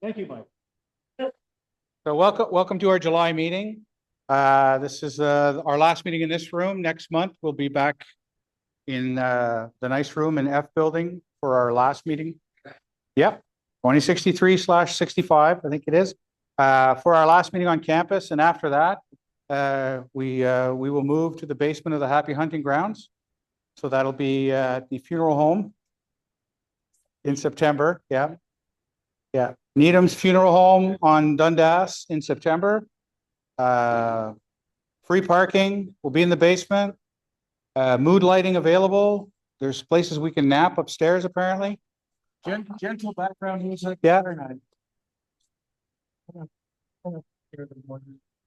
Thank you, Mike. So welcome to our July meeting. This is our last meeting in this room. Next month, we'll be back in the nice room in F building for our last meeting. Yep, 2063/65, I think it is, for our last meeting on campus. And after that, we will move to the basement of the Happy Hunting Grounds. So that'll be at the funeral home in September. Yeah. Yeah. Needham's Funeral Home on Dundas in September. Free parking will be in the basement. Mood lighting available. There's places we can nap upstairs, apparently. Gentle background music. Yeah. Very nice.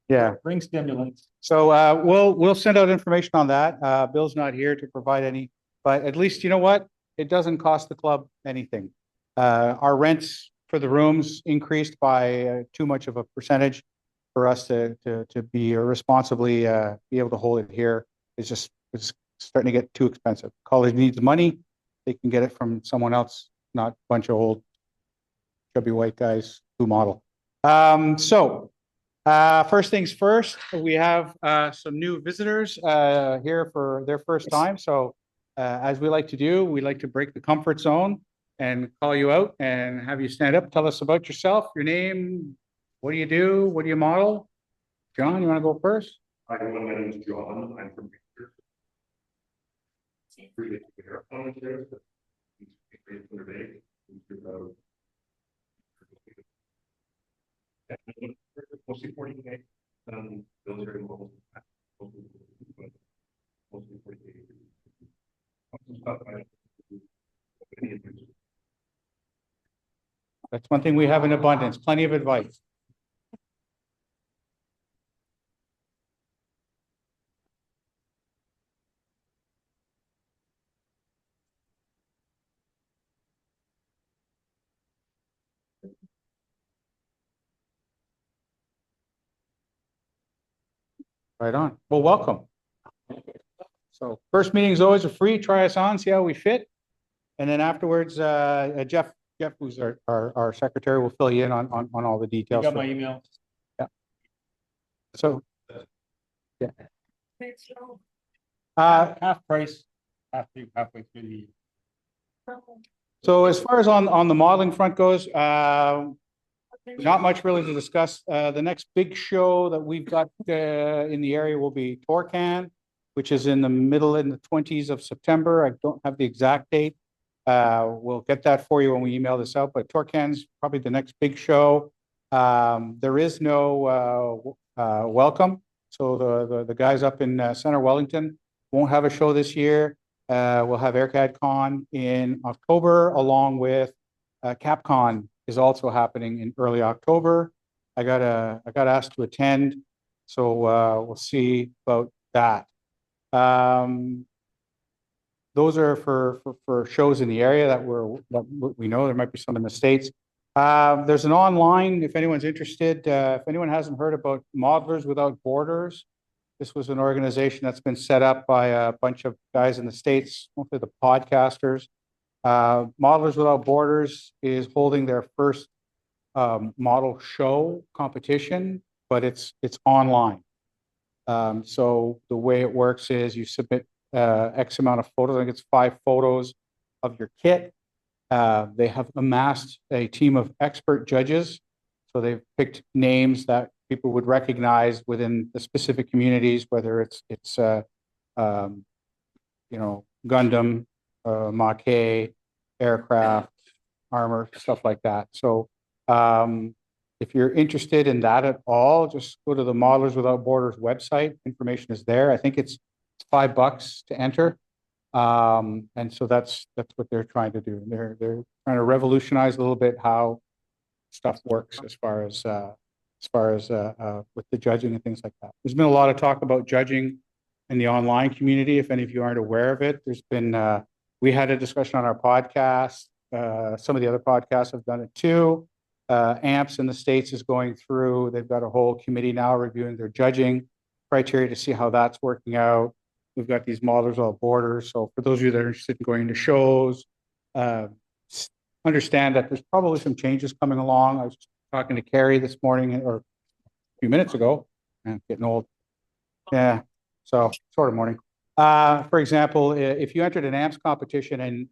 Yeah. Bring stimulants. So we'll send out information on that. Bill's not here to provide any, but at least you know what? It doesn't cost the club anything. Our rents for the rooms increased by too much of a percentage for us to be responsibly be able to hold it here. It's starting to get too expensive. College needs money. They can get it from someone else, not a bunch of old chubby white guys who model. First things first, we have some new visitors here for their first time. So as we like to do, we like to break the comfort zone and call you out and have you stand up. Tell us about yourself, your name, what do you do, what do you model? John, you want to go first? Hi, everyone. My name is John. I'm from Victor. Mostly 40K. Military models. Mostly 40K. That's one thing we have in abundance, plenty of advice. Right on. Well, welcome. So first meeting is always a free, try us on, see how we fit. And then afterwards, Jeff, who's our secretary, will fill you in on all the details. You got my email. Yeah. So, yeah. Half price, halfway through the year. So as far as on the modeling front goes, not much really to discuss. The next big show that we've got in the area will be Torcan, which is in the 20s of September. I don't have the exact date. We'll get that for you when we email this out, but Torcan's probably the next big show. There is no welcome. So the guys up in Center Wellington won't have a show this year. We'll have AirCAD Con in October, along with CapCon is also happening in early October. I got asked to attend, so we'll see about that. Those are for shows in the area that we know. There might be some in the States. There's an online, if anyone's interested, if anyone hasn't heard about Modelers Without Borders, this was an organization that's been set up by a bunch of guys in the States, mostly the podcasters. Modelers Without Borders is holding their first model show competition, but it's online. So the way it works is you submit X amount of photos. I think it's 5 photos of your kit. They have amassed a team of expert judges. So they've picked names that people would recognize within the specific communities, whether it's Gundam, Maquet, aircraft, armor, stuff like that. So if you're interested in that at all, just go to the Modelers Without Borders website. Information is there. I think it's $5 to enter. And so that's what they're trying to do. They're trying to revolutionize a little bit how stuff works as far as with the judging and things like that. There's been a lot of talk about judging in the online community. If any of you aren't aware of it, there's been we had a discussion on our podcast. Some of the other podcasts have done it too. AMPS in the States is going through. They've got a whole committee now reviewing their judging criteria to see how that's working out. We've got these Modelers Without Borders. So for those of you that are interested in going to shows, understand that there's probably some changes coming along. I was talking to Carrie this morning or a few minutes ago, and getting old. Yeah, so sort of morning. For example, if you entered an AMPS competition and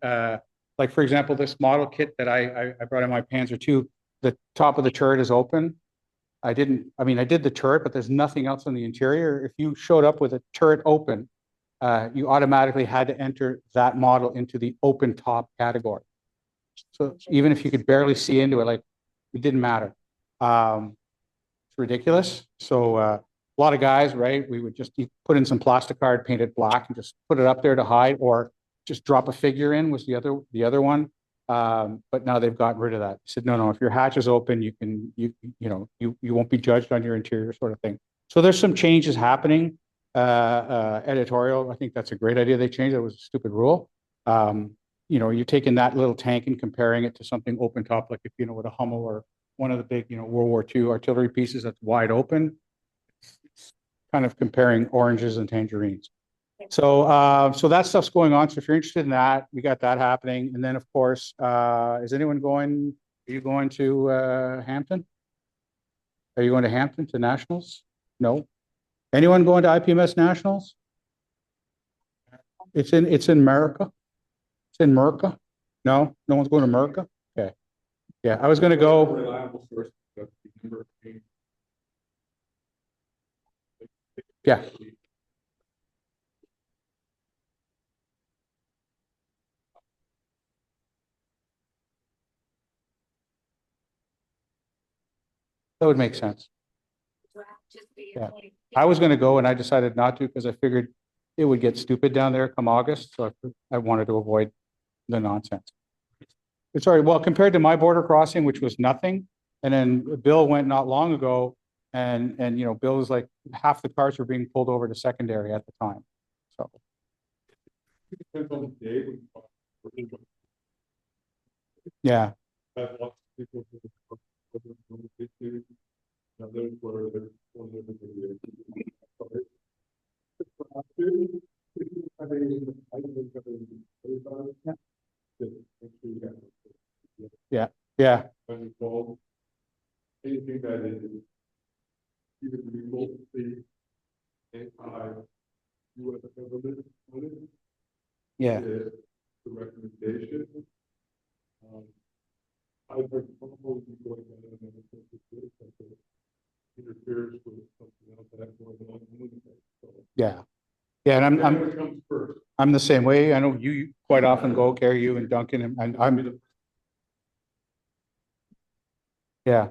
like, for example, this model kit that I brought in my Panzer II, the top of the turret is open. I did the turret, but there's nothing else on the interior. If you showed up with a turret open, you automatically had to enter that model into the open top category. So even if you could barely see into it, like, it didn't matter. It's ridiculous. So a lot of guys, right? We would just put in some plastic card, paint it black, and just put it up there to hide, or just drop a figure in was the other one. But now they've gotten rid of that. They said, no, if your hatch is open, you won't be judged on your interior, sort of thing. So there's some changes happening. Editorial, I think that's a great idea. They changed it. It was a stupid rule. You're taking that little tank and comparing it to something open top, like with a Hummel or one of the big, World War II artillery pieces that's wide open. It's kind of comparing oranges and tangerines. So that stuff's going on. So if you're interested in that, we got that happening. And then, of course, is anyone going? Are you going to Hampton? Are you going to Hampton to Nationals? No. Anyone going to IPMS Nationals? It's in America. It's in Merca. No one's going to Merca. Okay. Yeah, I was going to go. Yeah. That would make sense. Yeah. I was going to go and I decided not to because I figured it would get stupid down there come August. So I wanted to avoid the nonsense. Sorry, well, compared to my border crossing, which was nothing, and then Bill went not long ago, and Bill was like, half the cars were being pulled over to secondary at the time. So yeah. Yeah. Yeah. Anything that is either remotely anti-US government on it. Yeah. The recommendation. I've been proposing going down and interferes with something else that's going on. So, yeah. Yeah, and I'm the same way. I know you quite often go, Gary, you and Duncan, and I'm. Yeah.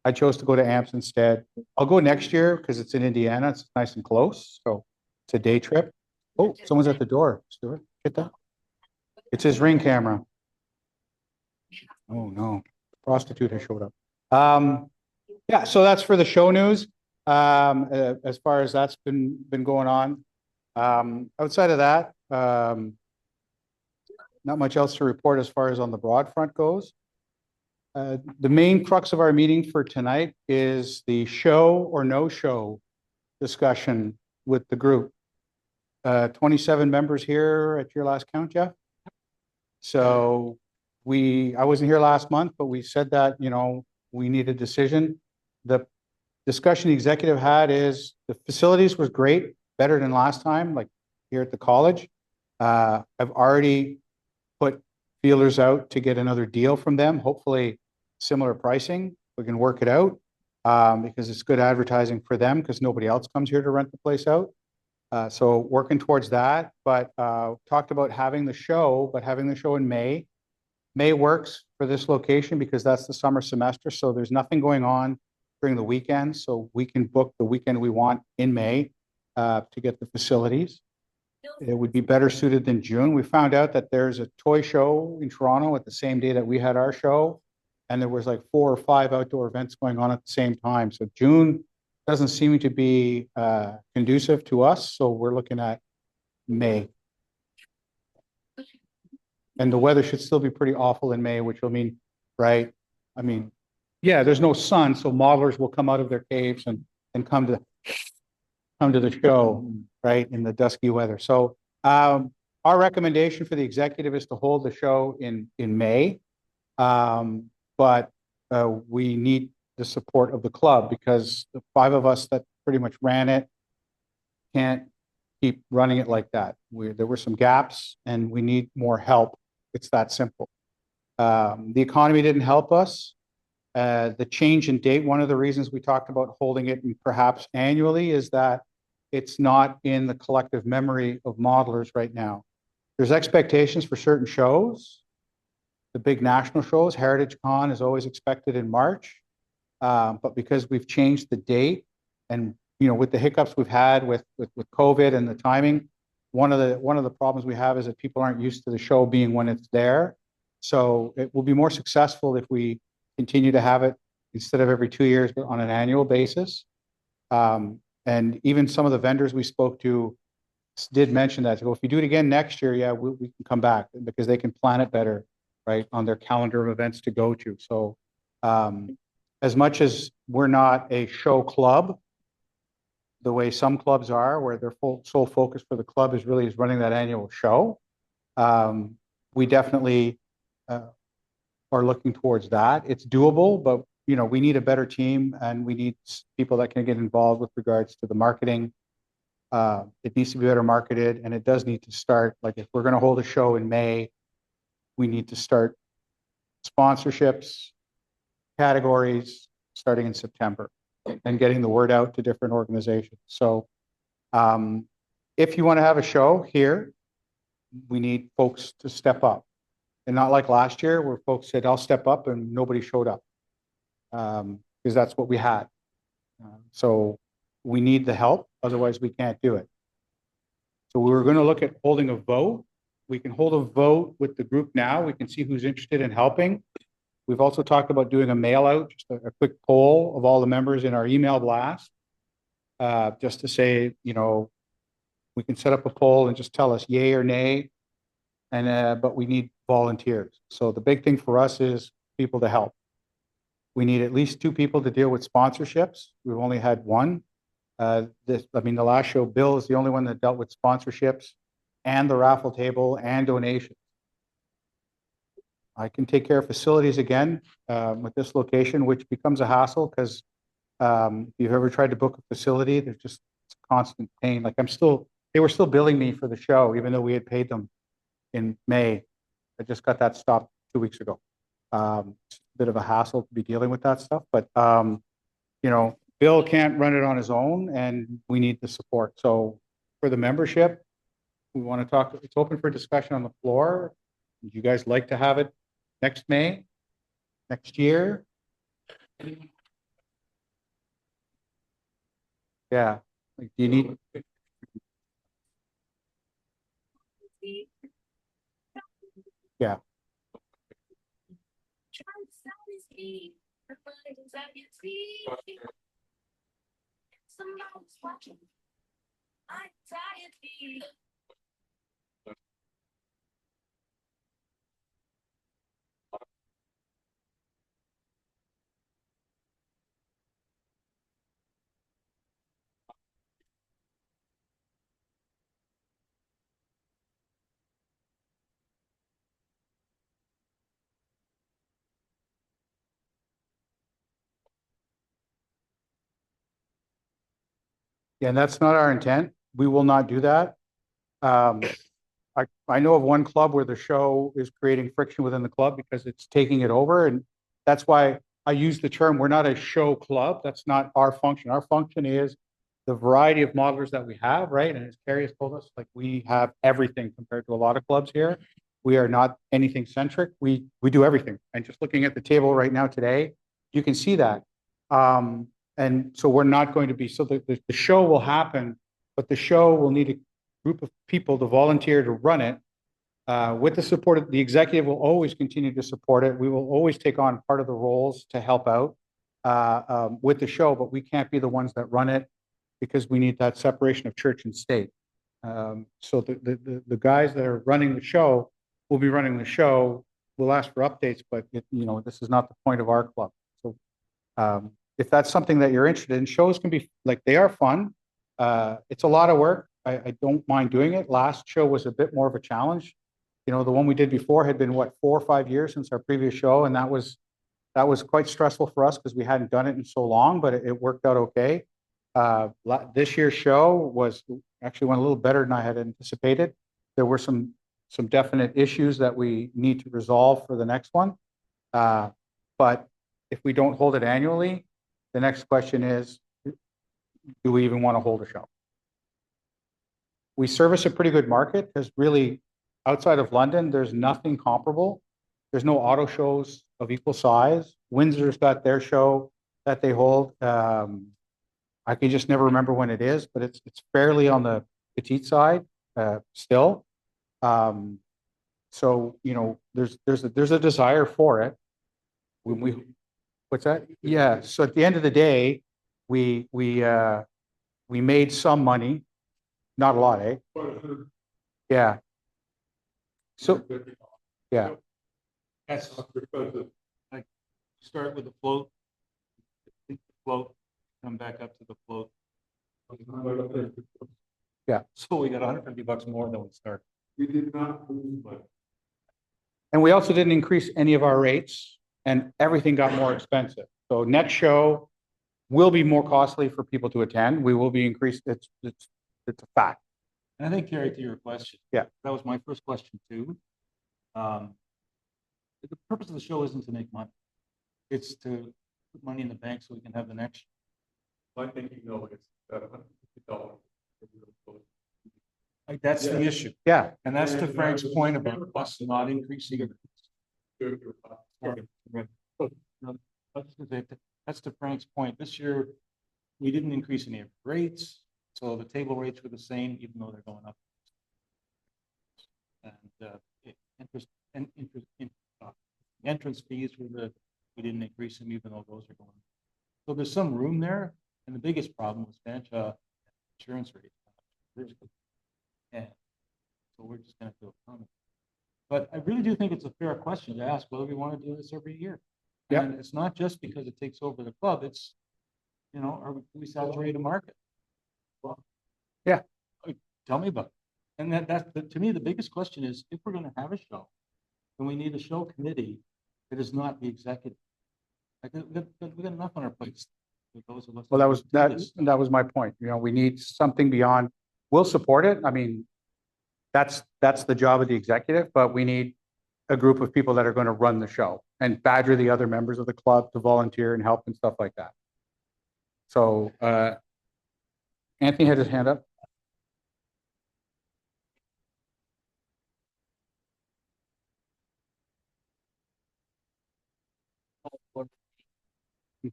I chose to go to AMPS instead. I'll go next year because it's in Indiana. It's nice and close. So it's a day trip. Oh, someone's at the door. Stuart, get that. It's his Ring camera. Oh no, prostitute has showed up. Yeah, so that's for the show news. As far as that's been going on. Outside of that, not much else to report as far as on the broad front goes. The main crux of our meeting for tonight is the show or no show discussion with the group. 27 members here at your last count, Jeff. So I wasn't here last month, but we said that, we need a decision. The discussion the executive had is the facilities was great, better than last time, like here at the college. I've already put feelers out to get another deal from them, hopefully similar pricing. We can work it out because it's good advertising for them because nobody else comes here to rent the place out. So working towards that, but talked about having the show, in May. May works for this location because that's the summer semester. So there's nothing going on during the weekend. So we can book the weekend we want in May to get the facilities. It would be better suited than June. We found out that there's a toy show in Toronto at the same day that we had our show. And there was like 4 or 5 outdoor events going on at the same time. So June doesn't seem to be conducive to us. So we're looking at May. And the weather should still be pretty awful in May, which will mean, right? I mean, yeah, there's no sun. So modelers will come out of their caves and come to the show, right, in the dusky weather. So our recommendation for the executive is to hold the show in May. But we need the support of the club because the 5 of us that pretty much ran it can't keep running it like that. There were some gaps and we need more help. It's that simple. The economy didn't help us. The change in date, one of the reasons we talked about holding it perhaps annually is that it's not in the collective memory of modelers right now. There's expectations for certain shows. The big national shows, Heritage Con is always expected in March. But because we've changed the date and, with the hiccups we've had with COVID and the timing, one of the problems we have is that people aren't used to the show being when it's there. So it will be more successful if we continue to have it instead of every 2 years, but on an annual basis. And even some of the vendors we spoke to did mention that. So if we do it again next year, yeah, we can come back because they can plan it better, right, on their calendar of events to go to. So as much as we're not a show club, the way some clubs are, where their sole focus for the club is running that annual show, we definitely are looking towards that. It's doable, but we need a better team and we need people that can get involved with regards to the marketing. It needs to be better marketed and it does need to start. Like if we're going to hold a show in May, we need to start sponsorships, categories starting in September and getting the word out to different organizations. So if you want to have a show here, we need folks to step up. And not like last year where folks said, I'll step up and nobody showed up. Because that's what we had. So we need the help, otherwise we can't do it. So we were going to look at holding a vote. We can hold a vote with the group now. We can see who's interested in helping. We've also talked about doing a mail out, just a quick poll of all the members in our email blast. Just to say, we can set up a poll and just tell us yay or nay. And but we need volunteers. So the big thing for us is people to help. We need at least 2 people to deal with sponsorships. We've only had 1. The last show, Bill is the only one that dealt with sponsorships and the raffle table and donations. I can take care of facilities again with this location, which becomes a hassle because if you've ever tried to book a facility, there's just it's a constant pain. Like they were still billing me for the show, even though we had paid them in May. I just got that stopped 2 weeks ago. It's a bit of a hassle to be dealing with that stuff, but Bill can't run it on his own and we need the support. So for the membership, we want to talk, it's open for discussion on the floor. Would you guys like to have it next May, next year? Yeah, like, do you need? Yeah. Yeah, and that's not our intent. We will not do that. I know of one club where the show is creating friction within the club because it's taking it over. And that's why I use the term, we're not a show club. That's not our function. Our function is the variety of modelers that we have, right? And as Carrie has told us, like we have everything compared to a lot of clubs here. We are not anything centric. We do everything. And just looking at the table right now today, you can see that. And so we're not going to be, so the show will happen, but the show will need a group of people to volunteer to run it. With the support of the executive will always continue to support it. We will always take on part of the roles to help out with the show, but we can't be the ones that run it because we need that separation of church and state. So the guys that are running the show will be running the show. We'll ask for updates, but this is not the point of our club. So if that's something that you're interested in, shows can be like, they are fun. It's a lot of work. I don't mind doing it. Last show was a bit more of a challenge. You know, the one we did before had been, what, 4 or 5 years since our previous show, and that was quite stressful for us because we hadn't done it in so long, but it worked out okay. This year's show was actually went a little better than I had anticipated. There were some definite issues that we need to resolve for the next one. But if we don't hold it annually, the next question is, do we even want to hold a show? We service a pretty good market because really outside of London, there's nothing comparable. There's no auto shows of equal size. Windsor's got their show that they hold. I can just never remember when it is, but it's fairly on the petite side still. So, you know, there's a desire for it. When what's that? Yeah. So at the end of the day, we made some money, not a lot, eh? Yeah. So, yeah. That's, Because start with the float. The float, come back up to the float. Yeah. So we got $150 more than we started. we did not lose money. And we also didn't increase any of our rates, and everything got more expensive. So next show will be more costly for people to attend. We will be increased. It's a fact. And I think, Gary, to your question. Yeah. That was my first question too. The purpose of the show isn't to make money. It's to put money in the bank so we can have the next. I think you know it's $150. Like, that's the issue. Yeah. And that's to Frank's point about us not increasing. That's to Frank's point. This year, we didn't increase any of the rates, so the table rates were the same, even though they're going up. And entrance fees we didn't increase them, even though those are going up. So there's some room there, and the biggest problem was insurance rates. And so we're just gonna do a comment. But I really do think it's a fair question to ask whether we want to do this every year. Yeah. And it's not just because it takes over the club, it's, you know, do we saturate a market? Yeah. Tell me about it. And to me, the biggest question is, if we're gonna have a show, then we need a show committee that is not the executive. Like, we got enough on our plates. Well, that was my point. You know, we need something beyond. We'll support it. I mean, that's the job of the executive, but we need a group of people that are going to run the show and badger the other members of the club to volunteer and help and stuff like that. So, Anthony had his hand up.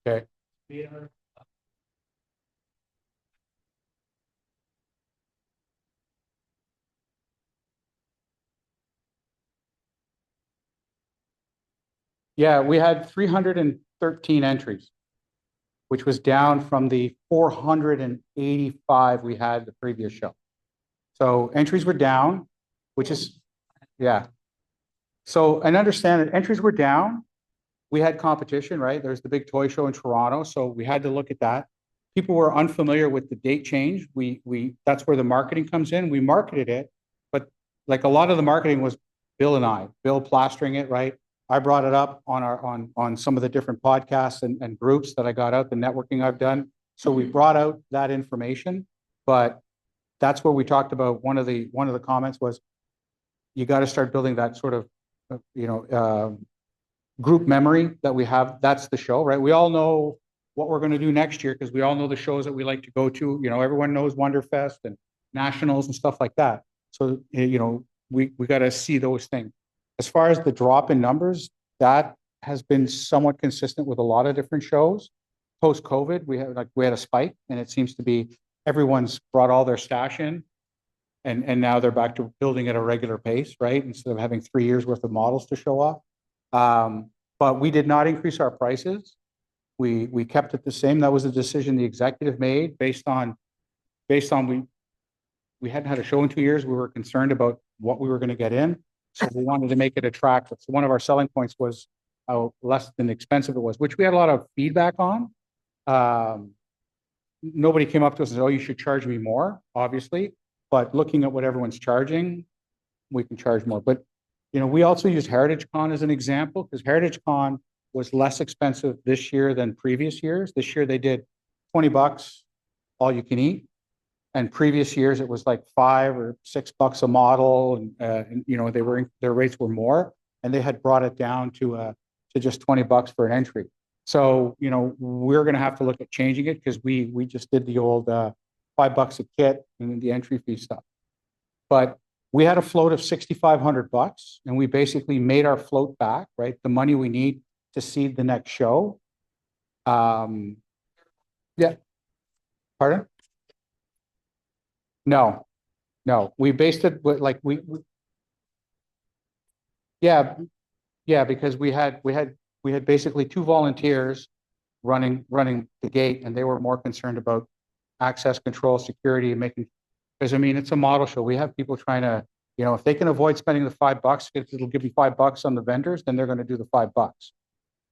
Okay. Yeah, we had 313 entries, which was down from the 485 we had the previous show. So entries were down, which is, yeah. So, and understand that entries were down. We had competition, right? There's the big toy show in Toronto, so we had to look at that. People were unfamiliar with the date change. That's where the marketing comes in. We marketed it, but like a lot of the marketing was Bill plastering it, right? I brought it up on some of the different podcasts and groups that I got out, the networking I've done. So we brought out that information, but that's where we talked about one of the comments was you got to start building that sort of, group memory that we have. That's the show, right? We all know what we're going to do next year because we all know the shows that we like to go to. You know, everyone knows Wonderfest and Nationals and stuff like that. So, you know, we got to see those things. As far as the drop in numbers, that has been somewhat consistent with a lot of different shows. Post-COVID, we had a spike, and it seems to be everyone's brought all their stash in, and now they're back to building at a regular pace, right? Instead of having 3 years worth of models to show off. But we did not increase our prices. We kept it the same. That was a decision the executive made based on we hadn't had a show in 2 years. We were concerned about what we were going to get in. So we wanted to make it attractive. So one of our selling points was how less than expensive it was, which we had a lot of feedback on. Nobody came up to us and said, "Oh, you should charge me more," obviously. but looking at what everyone's charging, we can charge more. But, you know, we also use Heritage Con as an example, because Heritage Con was less expensive this year than previous years. This year they did $20, all you can eat. And previous years it was like $5 or $6 a model, and you know, their rates were more, and they had brought it down to just $20 for an entry. So, you know, we're going to have to look at changing it, because we just did the old $5 a kit and the entry fee stuff. But we had a float of $6,500, and we basically made our float back, right? The money we need to seed the next show. Yeah. Pardon? No, no. We based it with like yeah, yeah, because we had basically two volunteers running the gate, and they were more concerned about access control, security, and making, because I mean, it's a model show. We have people trying to, you know, if they can avoid spending the $5, if it'll give you $5 on the vendors, then they're going to do the $5,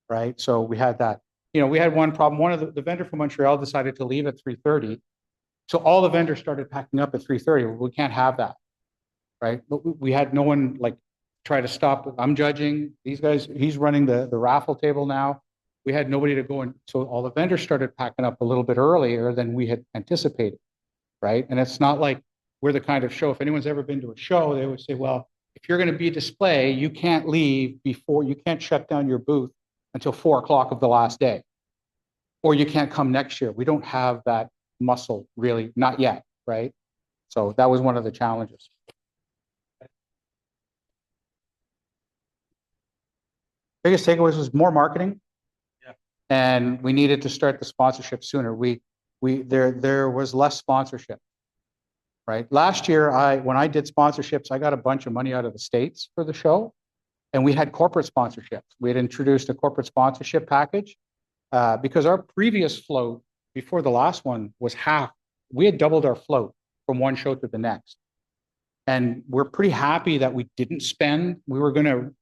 right? So we had that. You know, we had one problem. One of the vendor from Montreal decided to leave at 3:30. So all the vendors started packing up at 3:30. We can't have that, right? But we had no one like try to stop. I'm judging these guys. He's running the raffle table now. We had nobody to go, and so all the vendors started packing up a little bit earlier than we had anticipated, right? And it's not like we're the kind of show. If anyone's ever been to a show, they would say, well, if you're going to be a display, you can't leave before, you can't shut down your booth until 4 o'clock of the last day, or you can't come next year. We don't have that muscle really, not yet, right? So that was one of the challenges. Biggest takeaways was more marketing. Yeah. And we needed to start the sponsorship sooner. There was less sponsorship, right? Last year, when I did sponsorships, I got a bunch of money out of the States for the show, and we had corporate sponsorships. We had introduced a corporate sponsorship package because our previous float before the last one was half. We had doubled our float from one show to the next. And we're pretty happy that we didn't spend. We were going to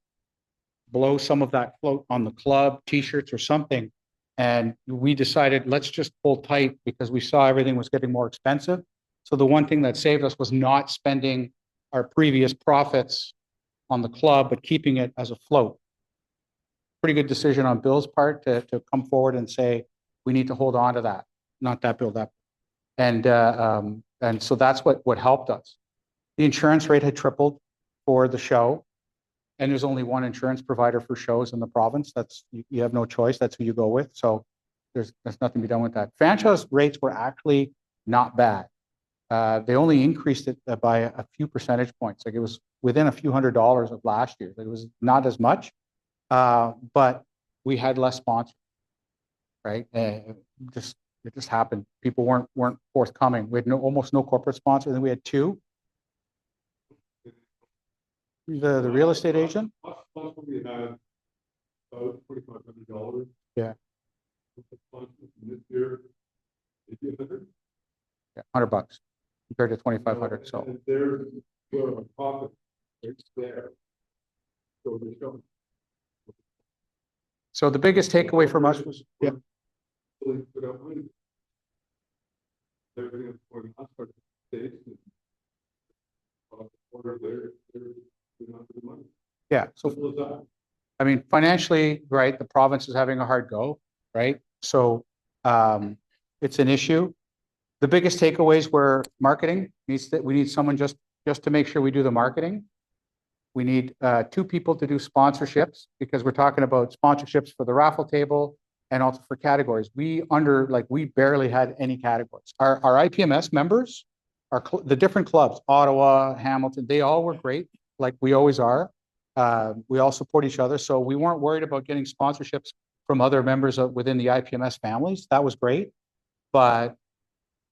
blow some of that float on the club, t-shirts or something. And we decided, let's just pull tight, because we saw everything was getting more expensive. So the one thing that saved us was not spending our previous profits on the club, but keeping it as a float. Pretty good decision on Bill's part to come forward and say, we need to hold on to that, not that Bill, that. And so that's what helped us. The insurance rate had tripled for the show, and there's only one insurance provider for shows in the province. That's, you have no choice. That's who you go with. So there's nothing to be done with that. Franchise rates were actually not bad. They only increased it by a few percentage points. Like it was within a few $100s of last year. It was not as much, but we had less sponsors, right? It just happened. People weren't forthcoming. We had almost no corporate sponsors, and we had two. The real estate agent. Plus we had about $2,500. Yeah. This year, $1,800. Yeah, $100 compared to 2,500. So and there's where our profit is there. So they don't. So the biggest takeaway from us was, yeah. Everything is going on for the States. Yeah. So, I mean, financially, right, the province is having a hard go, right? So it's an issue. The biggest takeaways were marketing. We need someone just to make sure we do the marketing. We need 2 people to do sponsorships, because we're talking about sponsorships for the raffle table and also for categories. We barely had any categories. Our IPMS members, the different clubs, Ottawa, Hamilton, they all were great, like we always are. We all support each other. So we weren't worried about getting sponsorships from other members within the IPMS families. That was great. But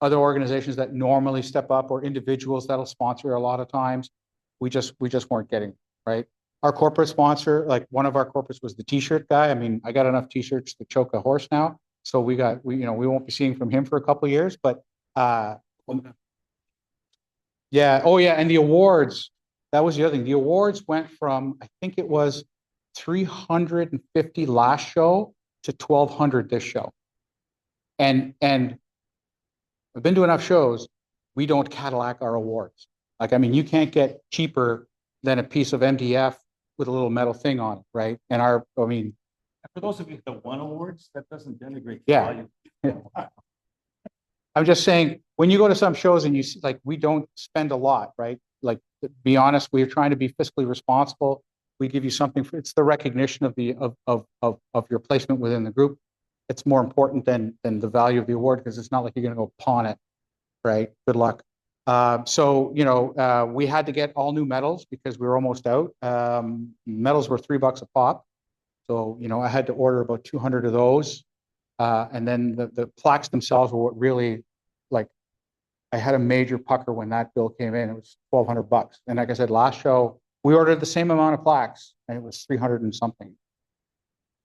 other organizations that normally step up, or individuals that'll sponsor a lot of times, we just weren't getting, right? Our corporate sponsor, like one of our corporates was the t-shirt guy. I mean, I got enough t-shirts to choke a horse now. So we won't be seeing from him for a couple of years, but yeah. Oh yeah. And the awards, that was the other thing. The awards went from, I think it was 350 last show to 1,200 this show. And I've been to enough shows. we don't Cadillac our awards. Like, I mean, you can't get cheaper than a piece of MDF with a little metal thing on it, right? And I mean, For those of you that won awards, that doesn't denigrate the Yeah. value. I'm just saying, when you go to some shows and you see, like, we don't spend a lot, right? Like, to be honest, we're trying to be fiscally responsible. We give you something for, it's the recognition of your placement within the group. It's more important than the value of the award, because it's not like you're gonna go pawn it, right? Good luck. So, you know, we had to get all new medals because we were almost out. Medals were $3 a pop. So, you know, I had to order about 200 of those. And then the plaques themselves were what really, like, I had a major pucker when that bill came in. It was $1,200. And like I said, last show, we ordered the same amount of plaques and it was 300 and something.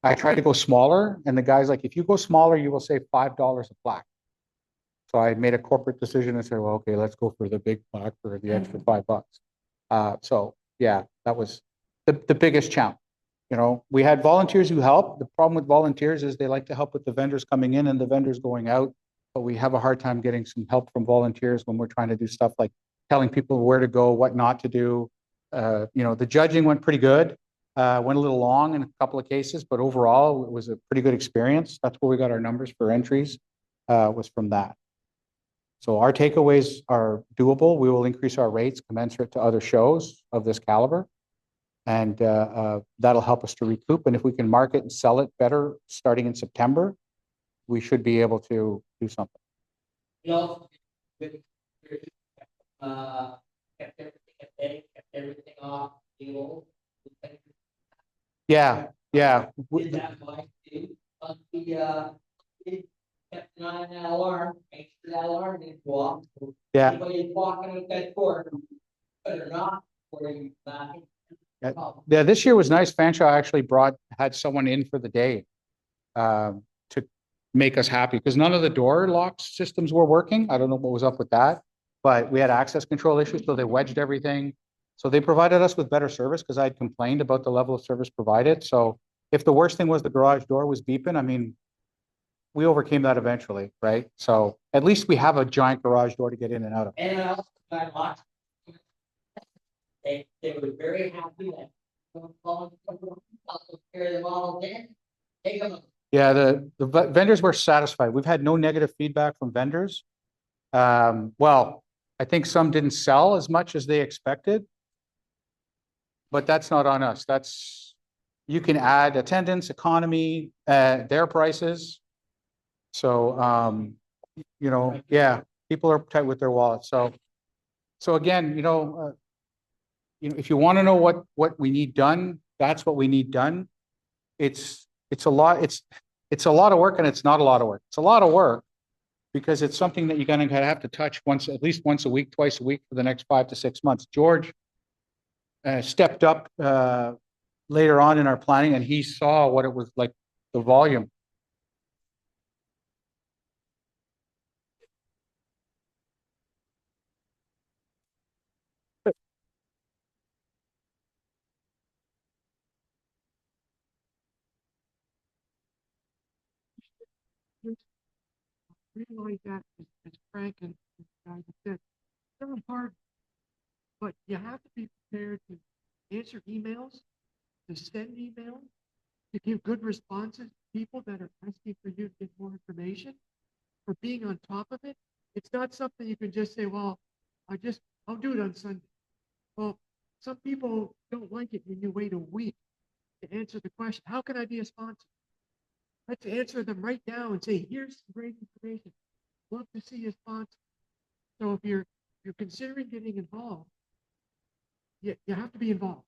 I tried to go smaller, and the guy's like, if you go smaller, you will save $5 a plaque. So I made a corporate decision and said, well, okay, let's go for the big plaque for the extra $5. So yeah, that was the biggest challenge. You know, we had volunteers who helped. The problem with volunteers is they like to help with the vendors coming in and the vendors going out. But we have a hard time getting some help from volunteers when we're trying to do stuff like telling people where to go, what not to do. You know, the judging went pretty good. Went a little long in a couple of cases, but overall it was a pretty good experience. That's where we got our numbers for entries, was from that. So our takeaways are doable. We will increase our rates commensurate to other shows of this caliber. And that'll help us to recoup. And if we can market and sell it better starting in September, we should be able to do something. We also kept everything at bay, kept everything off the old. Yeah, yeah. Did that like do on the kept an eye on that alarm, make sure that alarm didn't go off. Yeah. Anybody walking out that door, better not, or you not. Yeah, this year was nice. Fanshawe actually had someone in for the day to make us happy, because none of the door lock systems were working. I don't know what was up with that, but we had access control issues, so they wedged everything. So they provided us with better service, because I had complained about the level of service provided. So if the worst thing was the garage door was beeping, I mean, we overcame that eventually, right? So at least we have a giant garage door to get in and out of. And I also got lots. They were very happy that. Carry them all in. Take them. Yeah, the vendors were satisfied. We've had no negative feedback from vendors. Well, I think some didn't sell as much as they expected, but that's not on us. You can add attendance, economy, their prices. So, you know, yeah, people are tight with their wallets. So again, you know, if you want to know what we need done, that's what we need done. It's a lot of work, and it's not a lot of work. It's a lot of work because it's something that you're going to have to touch at least once a week, twice a week for the next 5 to 6 months. George stepped up later on in our planning, and he saw what it was like, the volume. Realize that, as Frank and guys have said, they're hard, but you have to be prepared to answer emails, to send emails, to give good responses to people that are asking for you to get more information, for being on top of it. It's not something you can just say, well, I'll do it on Sunday. Well, some people don't like it when you wait a week to answer the question, how can I be a sponsor? Let's answer them right now and say, here's some great information. Love to see you sponsor. So if you're considering getting involved, you have to be involved.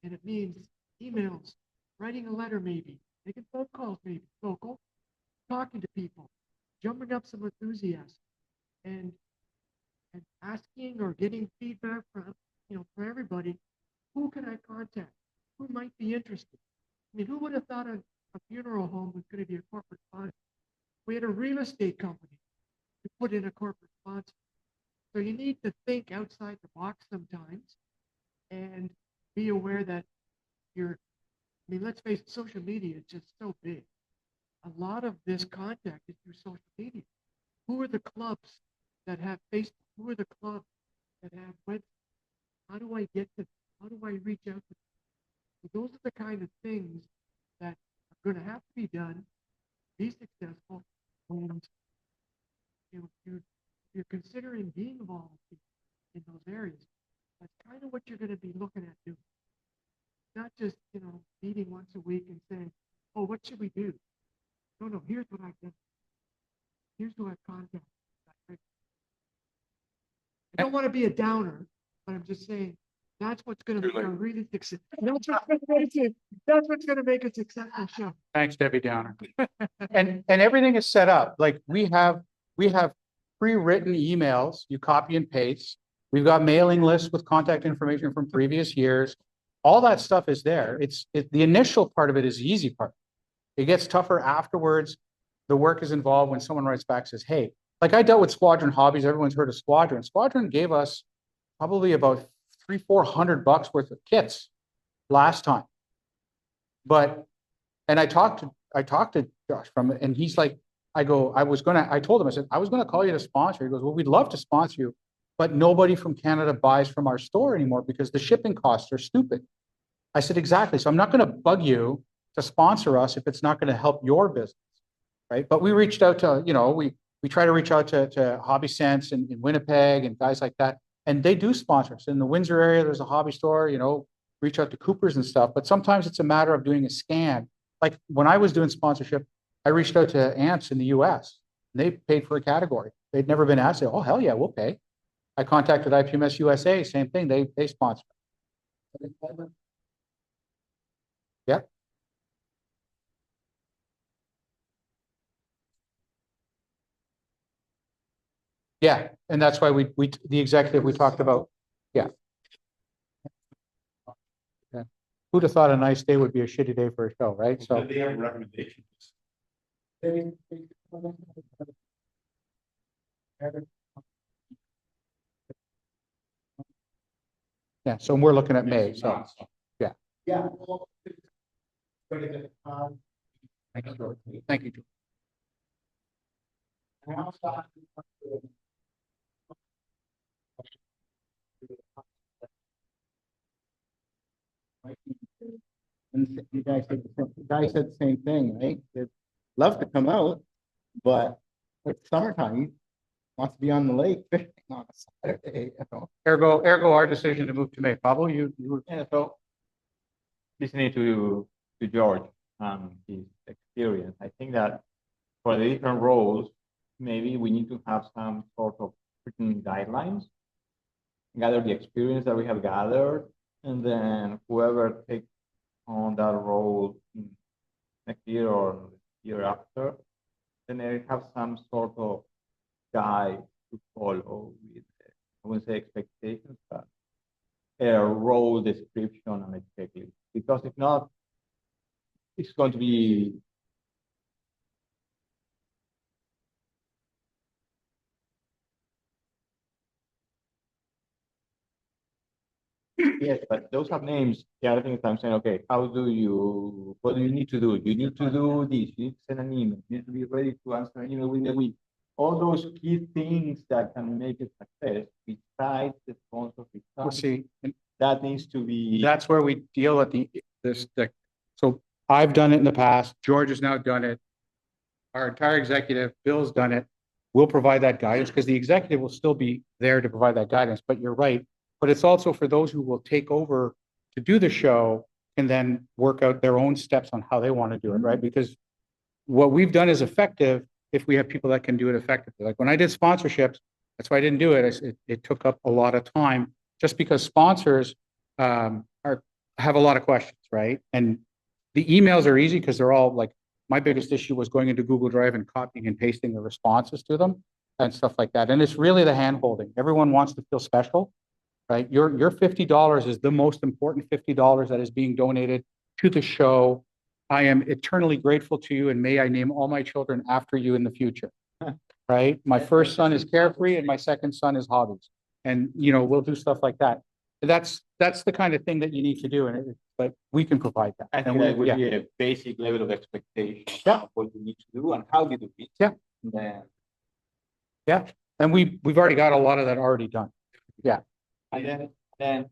And it means emails, writing a letter maybe, making phone calls maybe, local, talking to people, jumping up some enthusiasm, and asking or getting feedback from, for everybody, who can I contact? Who might be interested? I mean, who would have thought a funeral home was going to be a corporate sponsor? We had a real estate company to put in a corporate sponsor. So you need to think outside the box sometimes and be aware that let's face it, social media is just so big. A lot of this contact is through social media. Who are the clubs that have Facebook? Who are the clubs that have websites? How do I get to, how do I reach out to? So those are the kind of things that are gonna have to be done, be successful. And if you're considering being involved in those areas, that's kind of what you're gonna be looking at doing. Not just, meeting once a week and saying, oh, what should we do? No, here's what I've done. Here's who I've contacted. I don't want to be a downer, but I'm just saying, that's what's gonna make a really successful. That's what's gonna make a successful show. Thanks, Debbie Downer. And everything is set up, like we have pre-written emails, you copy and paste. We've got mailing lists with contact information from previous years. All that stuff is there. The initial part of it is the easy part. It gets tougher afterwards. The work is involved when someone writes back, says, hey, like I dealt with Squadron Hobbies. Everyone's heard of Squadron. Squadron gave us probably about $300-400 worth of kits last time. And I talked to Josh and he's like, I told him, I said, I was gonna call you to sponsor. He goes, well, we'd love to sponsor you, but nobody from Canada buys from our store anymore because the shipping costs are stupid. I said, exactly. So I'm not gonna bug you to sponsor us if it's not gonna help your business, right? But we reached out to, we try to reach out to Hobby Sense in Winnipeg and guys like that. And they do sponsor us. In the Windsor area, there's a hobby store, reach out to Cooper's and stuff. But sometimes it's a matter of doing a scan. Like when I was doing sponsorship, I reached out to Ants in the US. And they paid for a category. They'd never been asked. Oh, hell yeah, we'll pay. I contacted IPMS USA, same thing. They sponsor. Yeah. Yeah, and that's why the executive we talked about. Yeah. Yeah. Who'd have thought a nice day would be a shitty day for a show, right? So They have recommendations. yeah, so we're looking at May. So Yeah. thank you, George. Thank you, George. And you guys said the same thing, right? They'd love to come out, but it's summertime. He wants to be on the lake fishing on a Saturday, Ergo, our decision to move to May. Pablo, you were. Yeah, so listening to George and his experience, I think that for the different roles, maybe we need to have some sort of written guidelines, gather the experience that we have gathered, and then whoever takes on that role next year or year after, then they have some sort of guide to follow with, I wouldn't say expectations, but a role description and a checklist. Because if not, it's going to be yes, but those have names. The other thing is I'm saying, okay, what do you need to do? You need to do this, you need to send an email, you need to be ready to answer an email within a week. All those key things that can make a success besides the sponsor. We'll see. And That needs to be. that's where we deal at so I've done it in the past. George has now done it. Our entire executive, Bill's done it. We'll provide that guidance because the executive will still be there to provide that guidance, but you're right. But it's also for those who will take over to do the show and then work out their own steps on how they want to do it, right? Because what we've done is effective if we have people that can do it effectively. Like when I did sponsorships, that's why I didn't do it. It took up a lot of time just because sponsors have a lot of questions, right? And the emails are easy because they're all like, my biggest issue was going into Google Drive and copying and pasting the responses to them and stuff like that. And it's really the hand holding. Everyone wants to feel special, right? Your $50 is the most important $50 that is being donated to the show. I am eternally grateful to you and may I name all my children after you in the future, right? My first son is Carefree and my second son is Hobbies. And, we'll do stuff like that. That's the kind of thing that you need to do. But we can provide that. I think that would be a basic level of expectation of what you need to do and how you do it. Yeah. Then, yeah. And we've already got a lot of that already done. And then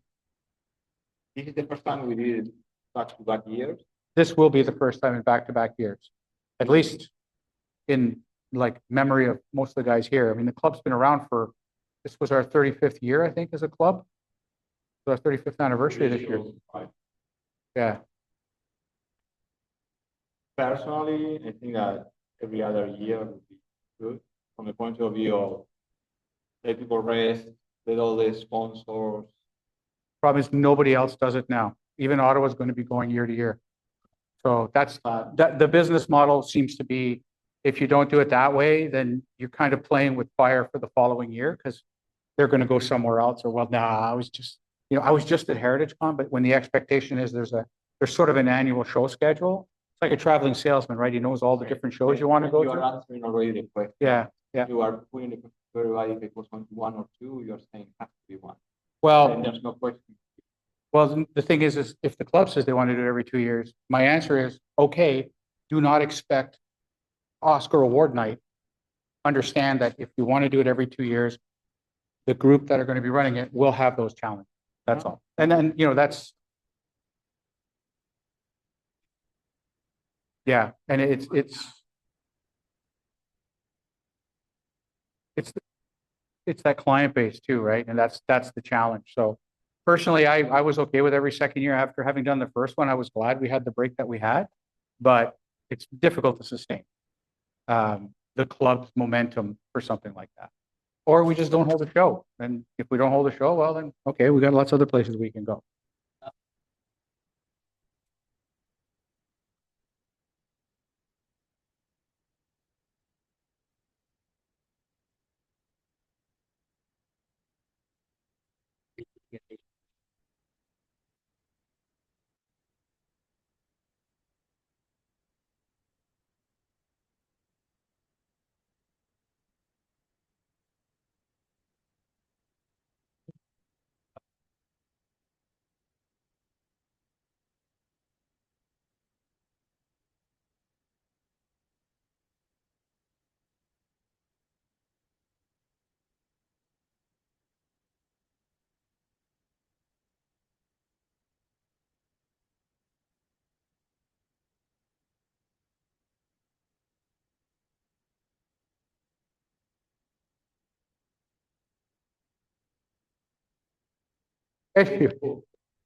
this is the first time we did it back-to-back years. This will be the first time in back-to-back years, at least in like memory of most of the guys here. I mean, the club's been around this was our 35th year, I think, as a club. So our 35th anniversary this year. Yeah. Personally, I think that every other year would be good from the point of view of let people rest, let all the sponsors. Problem is nobody else does it now. Even Ottawa's going to be going year to year. So that's, the business model seems to be, if you don't do it that way, then you're kind of playing with fire for the following year because they're going to go somewhere else or, well, I was just at Heritage Con, but when the expectation is there's sort of an annual show schedule. It's like a traveling salesman, right? He knows all the different shows you want to go You are to. answering already the question. Yeah. You are putting it to everybody if it was on one or two, you're saying it has to be one. Well, And there's no question. Well, the thing is if the club says they want to do it every 2 years, my answer is, okay, do not expect Oscar award night. Understand that if you want to do it every 2 years, the group that are going to be running it will have those challenges. That's all. And then, that's. Yeah, and it's that client base too, right? And that's the challenge. So personally, I was okay with every second year after having done the first one. I was glad we had the break that we had, but it's difficult to sustain the club's momentum for something like that. Or we just don't hold a show. And if we don't hold a show, well then, okay, we got lots of other places we can go.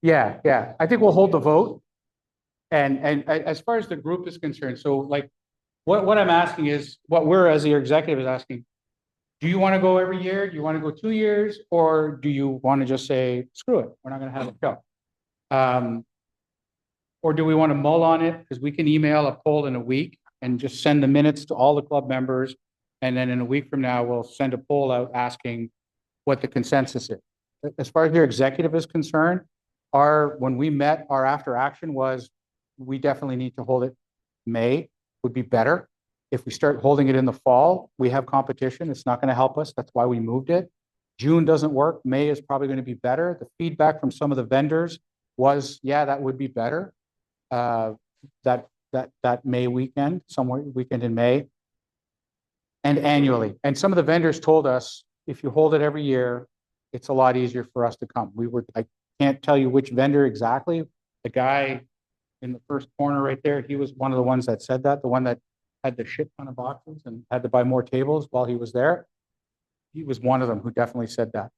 Yeah. I think we'll hold the vote. And as far as the group is concerned, so like what I'm asking is, what we're as your executive is asking, do you want to go every year? Do you want to go 2 years? Or do you want to just say, screw it, we're not going to have a show? Or do we want to mull on it? Because we can email a poll in a week and just send the minutes to all the club members. And then in a week from now, we'll send a poll out asking what the consensus is. As far as your executive is concerned, when we met, our after action was, we definitely need to hold it May would be better. If we start holding it in the fall, we have competition. It's not going to help us. That's why we moved it. June doesn't work. May is probably going to be better. The feedback from some of the vendors was, yeah, that would be better. That May weekend, weekend in May, and annually. And some of the vendors told us, if you hold it every year, it's a lot easier for us to come. I can't tell you which vendor exactly. The guy in the first corner right there, he was one of the ones that said that, the one that had the shit ton of boxes and had to buy more tables while he was there. He was one of them who definitely said that.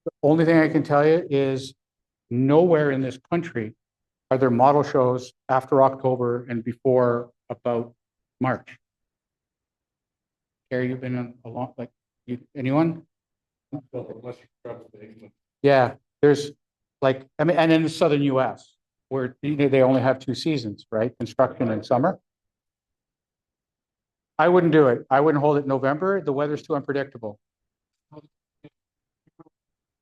The only thing I can tell you is nowhere in this country are there model shows after October and before about March. Gary, you've been on a lot, anyone? Unless you travel to England. Yeah, there's and in the southern US, where they only have 2 seasons, right? Construction and summer. I wouldn't do it. I wouldn't hold it in November. The weather's too unpredictable.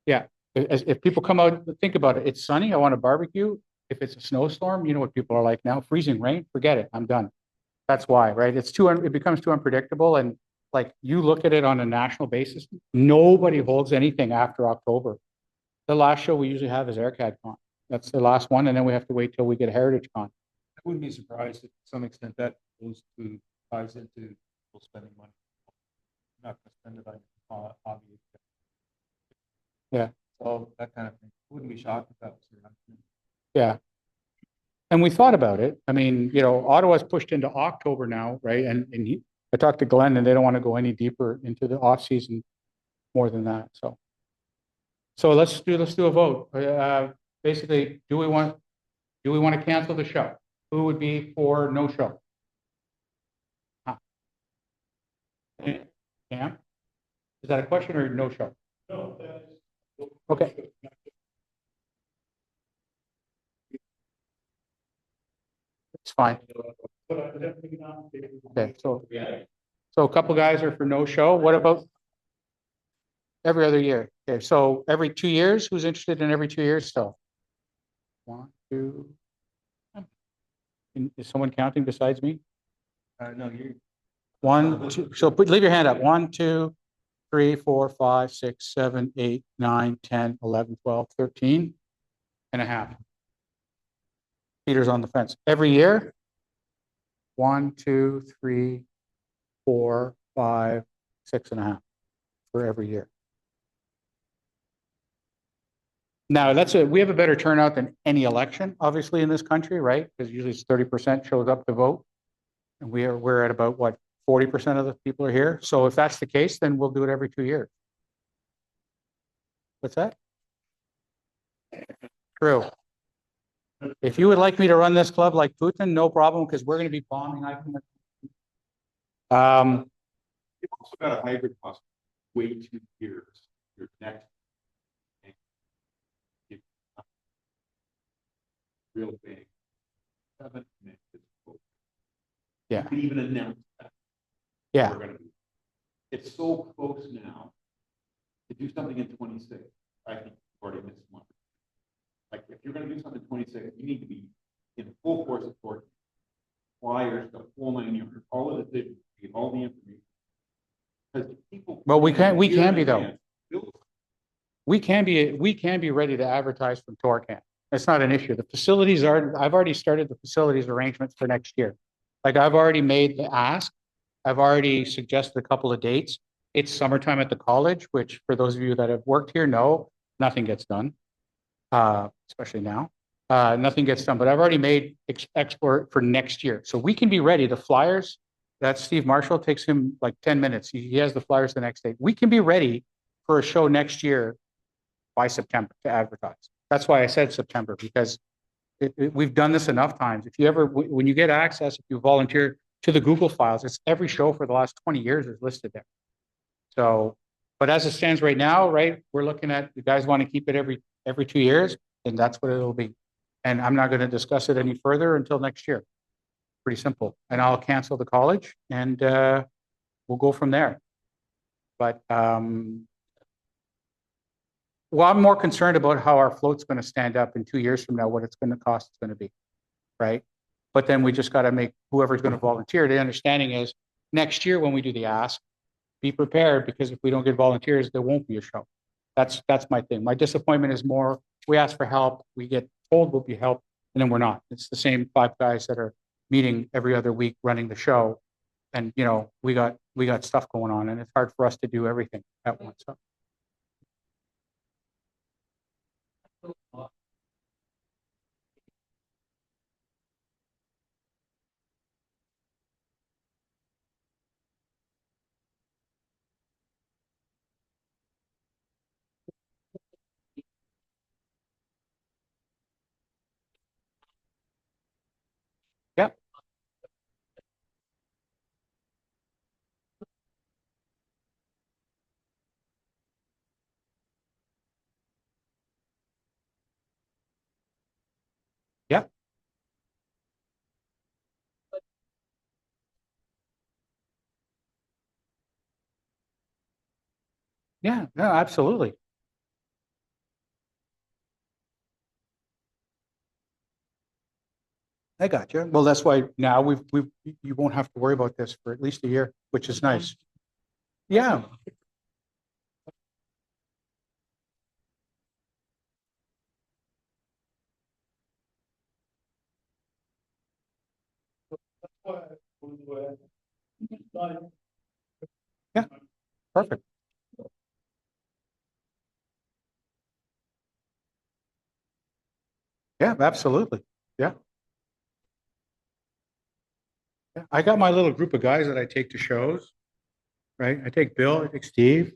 Yeah, if people come out, think about it. It's sunny. I want to barbecue. If it's a snowstorm, you know what people are like now. Freezing rain, forget it. I'm done. That's why, right? It becomes too unpredictable. And like you look at it on a national basis, nobody holds anything after October. The last show we usually have is AirCAD Con. That's the last one, and then we have to wait till we get Heritage Con. I wouldn't be surprised if to some extent that ties into people spending money. Not gonna spend it on hobby. Yeah. So that kind of thing. Wouldn't be shocked if that was the option. Yeah. And we thought about it. I mean, you know, Ottawa's pushed into October now, right? I talked to Glenn and they don't want to go any deeper into the off season more than that. So let's do a vote. Basically, do we want to cancel the show? Who would be for no show? Huh. Cam? Is that a question or no show? No, that's. Okay. It's fine. Okay, so a couple guys are for no show. What about every other year? Okay, so every 2 years, who's interested in every 2 years still? 1, 2. Is someone counting besides me? No, you. 1, 2, so leave your hand up. 1, 2, 3, 4, 5, 6, 7, 8, 9, 10, 11, 12, 13 and a half. Peter's on the fence. Every year? 1, 2, 3, 4, 5, 6 and a half for every year. Now, we have a better turnout than any election, obviously, in this country, right? Because usually it's 30% shows up to vote. And we're at about what, 40% of the people are here. So if that's the case, then we'll do it every 2 years. What's that? True. If you would like me to run this club like Putin, no problem, because we're going to be bombing IPMS. You've also got a hybrid cost, wait 2 years, your next. Real big. Yeah. You can even announce that. Yeah. We're gonna be. It's so close now. To do something in 26, I think you've already missed one. Like, if you're gonna do something in 26, you need to be in full force of court. Flyers, the whole 9 yards, all of the decisions, all the information. Because people. Well, we can be though. Build We can be ready to advertise from Torcan. That's not an issue. The facilities I've already started the facilities arrangements for next year. Like I've already made the ask. I've already suggested a couple of dates. It's summertime at the college, which for those of you that have worked here know, nothing gets done. Especially now. Nothing gets done, but I've already made export for next year. So we can be ready. The flyers, that's Steve Marshall, takes him like 10 minutes. He has the flyers the next day. We can be ready for a show next year by September to advertise. That's why I said September, because we've done this enough times. If you ever, when you get access, if you volunteer to the Google files, it's every show for the last 20 years is listed there. So, but as it stands right now, right, we're looking at, you guys want to keep it every 2 years, and that's what it'll be. And I'm not going to discuss it any further until next year. Pretty simple. And I'll cancel the college and we'll go from there. But well, I'm more concerned about how our float's going to stand up in 2 years from now, what it's going to cost is going to be, right? But then we just got to make whoever's going to volunteer. The understanding is next year when we do the ask, be prepared, because if we don't get volunteers, there won't be a show. That's my thing. My disappointment is more, we ask for help, we get told we'll be helped, and then we're not. It's the same 5 guys that are meeting every other week running the show. And, you know, we got stuff going on, and it's hard for us to do everything at once. So. Yep. Yep. Yeah, no, absolutely. I got you. Well, that's why now you won't have to worry about this for at least a year, which is nice. Yeah, yeah, perfect. Yeah, absolutely. Yeah. Yeah. I got my little group of guys that I take to shows, right? I take Bill, I take Steve.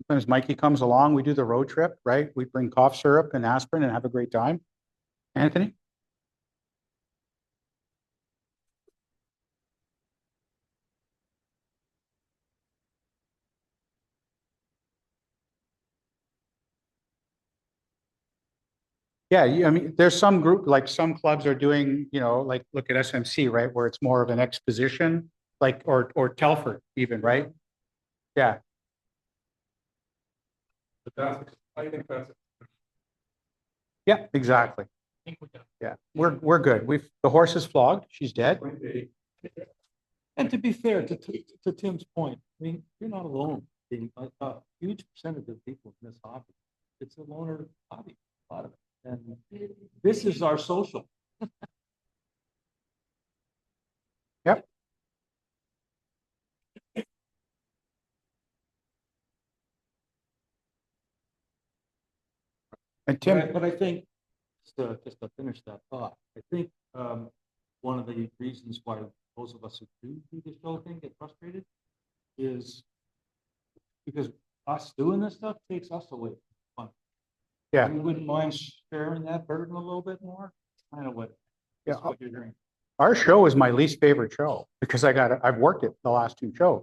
Sometimes Mikey comes along. We do the road trip, right? We bring cough syrup and aspirin and have a great time. Anthony? Yeah, I mean, there's some group, like some clubs are doing, like look at SMC, right, where it's more of an exposition, like or Telford even, right? Yeah, But that's, I think that's. yeah, exactly. Yeah, we're good. The horse is flogged. She's dead. And to be fair, to Tim's point, I mean, you're not alone. A huge percentage of people in this hobby, it's a loner hobby, a lot of it. And this is our social. Yep. And Tim, But I think, just to finish that thought, I think, one of the reasons why those of us who do the show thing get frustrated is because us doing this stuff takes us away from fun. yeah, We wouldn't mind sharing that burden a little bit more, kind of yeah. what you're hearing. Our show is my least favorite show because I've worked it the last two shows.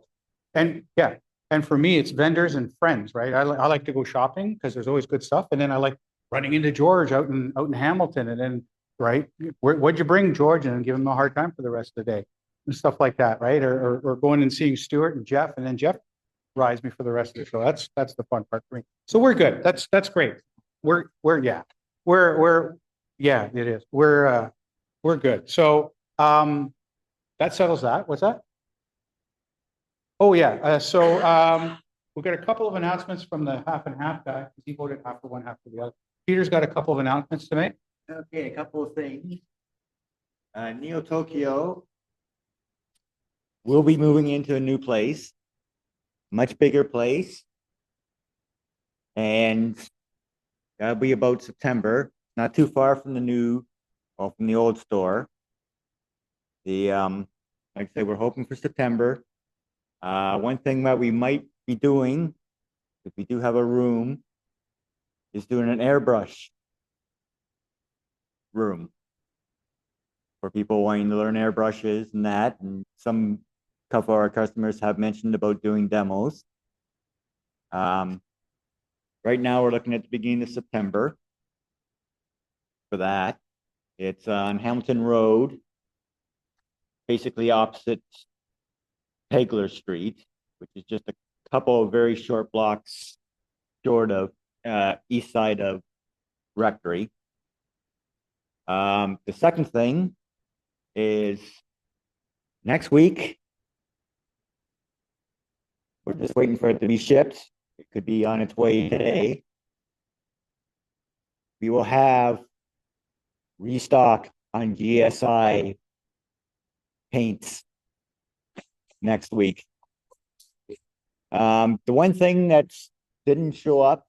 And yeah, and for me, it's vendors and friends, right? I like to go shopping because there's always good stuff. And then I like running into George out in Hamilton and then, right? What'd you bring, George? And then give him a hard time for the rest of the day and stuff like that, right? Or going and seeing Stuart and Jeff, and then Jeff rides me for the rest of the show. That's the fun part for me. So we're good. That's great. Yeah. We're yeah, it is. We're good. So that settles that. What's that? Oh, yeah. We've got a couple of announcements from the half and half guy. He voted half for one, half for the other. Peter's got a couple of announcements to make. Okay, a couple of things. Neo Tokyo will be moving into a new place, much bigger place. And that'll be about September, not too far from from the old store. Like I say, we're hoping for September. One thing that we might be doing, if we do have a room, is doing an airbrush room for people wanting to learn airbrushes and that. And some couple of our customers have mentioned about doing demos. Right now, we're looking at the beginning of September for that. It's on Hamilton Road, basically opposite Pegler Street, which is just a couple of very short blocks short of east side of Rectory. The second thing is next week, we're just waiting for it to be shipped. It could be on its way today. We will have restock on GSI paints next week. The one thing that didn't show up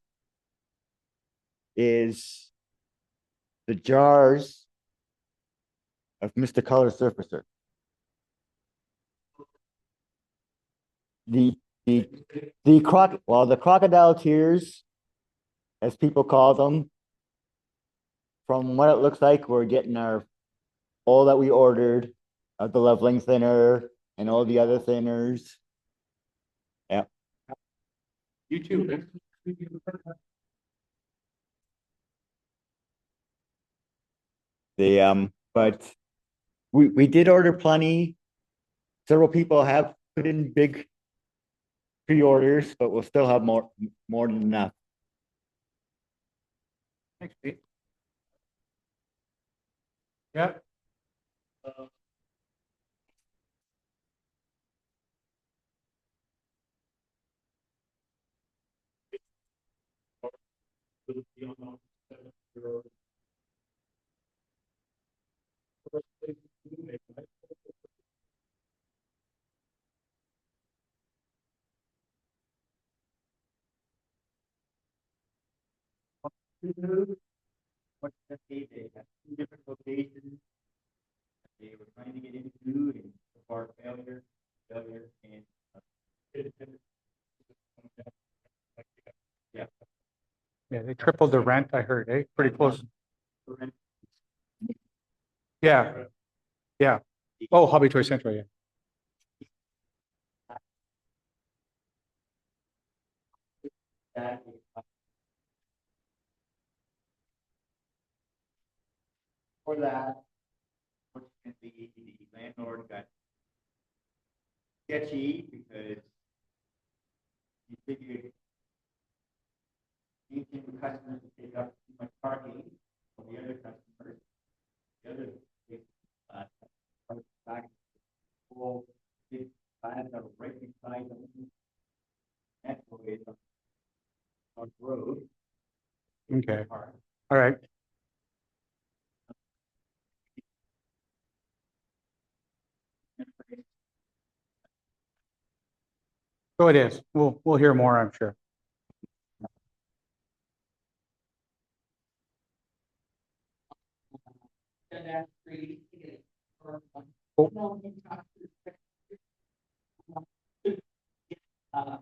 is the jars of Mr. Color Surfacer. The crocodile tears, as people call them, from what it looks like, we're getting all that we ordered of the leveling thinner and all the other thinners. Yeah. You too. But we did order plenty. Several people have put in big pre-orders, but we'll still have more than enough. Thanks, Pete. Yeah. What's the pay they had two different locations. They were trying to get into and so far failure and. Yeah. Yeah, they tripled the rent, I heard, eh? Pretty close. Yeah, yeah. Oh, Hobby Toy Central, yeah. That for that, fortunately, the landlord got sketchy because he figured anything the customers would take up too much parking for the other customers. The other big, back, whole big plans are right beside them. That's the way it's on the road. Okay, all right. So it is. We'll hear more, I'm sure. And that's free to get it. Oh. No, in talk to- Uh,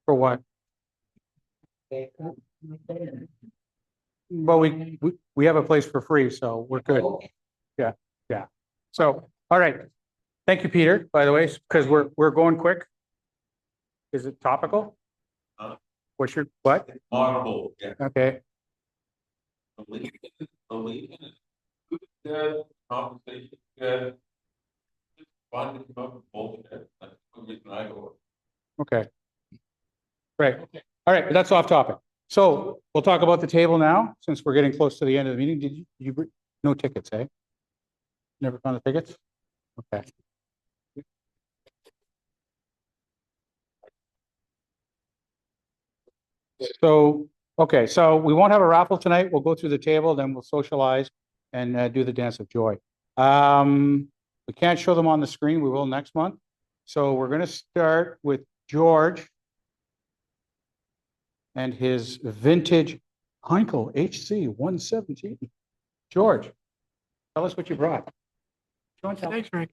For what? Well, we have a place for free, so we're good. Okay. Yeah. So, all right. Thank you, Peter, by the way, because we're going quick. Is it topical? What's your, what? Audible, yeah. Okay, Believe good, compensation good. Just fun to come up with bullshit. That's the reason I go. okay. Right. All right, but that's off topic. So we'll talk about the table now, since we're getting close to the end of the meeting. Did you, no tickets, eh? Never found the tickets? Okay. So, okay, so we won't have a raffle tonight. We'll go through the table, then we'll socialize and do the dance of joy. We can't show them on the screen. We will next month. So we're gonna start with George and his vintage Heinkel HC 117. George, tell us what you brought. Thanks, Frank.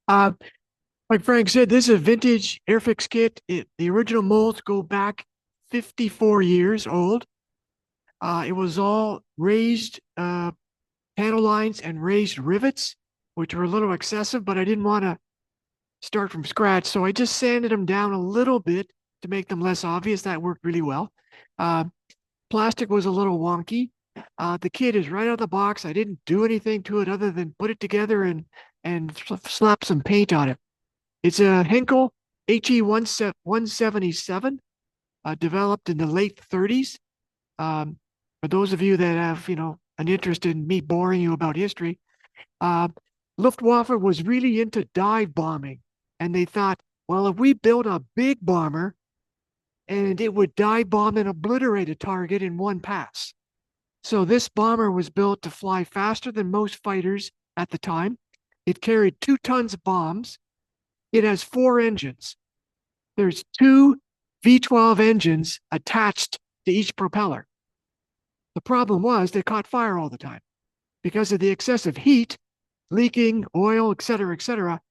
Like Frank said, this is a vintage Airfix kit. The original molds go back 54 years old. It was all raised panel lines and raised rivets, which were a little excessive, but I didn't want to start from scratch. So I just sanded them down a little bit to make them less obvious. That worked really well. Plastic was a little wonky. The kit is right out of the box. I didn't do anything to it other than put it together and slap some paint on it. It's a Henkel HE 177, developed in the late 30s. For those of you that have, an interest in me boring you about history, Luftwaffe was really into dive bombing. And they thought, well, if we build a big bomber and it would dive bomb and obliterate a target in one pass. So this bomber was built to fly faster than most fighters at the time. It carried 2 tons of bombs. It has 4 engines. There's 2 V12 engines attached to each propeller. The problem was they caught fire all the time. Because of the excessive heat, leaking, oil, et cetera,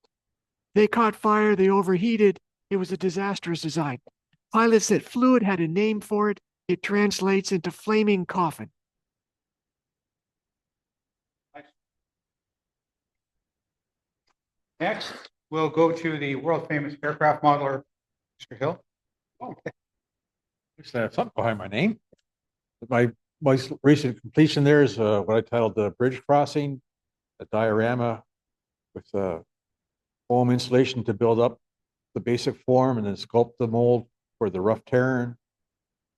they caught fire, they overheated. It was a disastrous design. Pilots that flew it had a name for it. It translates into flaming coffin. Next, we'll go to the world famous aircraft modeler, Mr. Hill. Used to have something behind my name. My most recent completion there is what I titled the bridge crossing, a diorama with foam insulation to build up the basic form and then sculpt the mold for the rough terrain,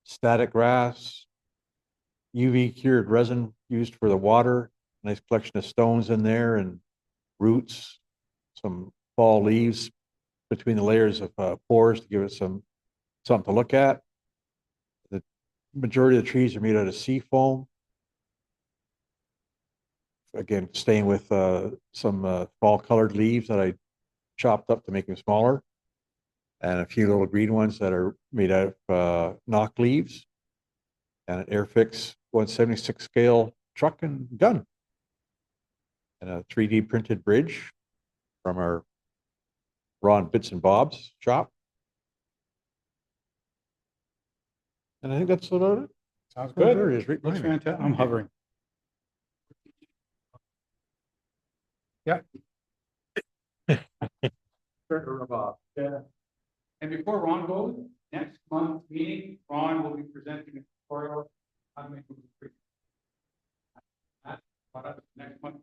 static grass, UV cured resin used for the water, nice collection of stones in there and roots, some fall leaves between the layers of pores to give it something to look at. The majority of the trees are made out of sea foam. Again, staying with some fall colored leaves that I chopped up to make them smaller. And a few little green ones that are made out of knock leaves. And an Airfix 1/76 scale truck and gun. And a 3D printed bridge from our Ron Bits and Bob's shop. And I think that's about it. Sounds Oh, good. there it is, right Looks behind me. fantastic. I'm hovering. Yeah. Yeah. And before Ron goes, next month's meeting, Ron will be presenting a tutorial on how to make a tree. Next month.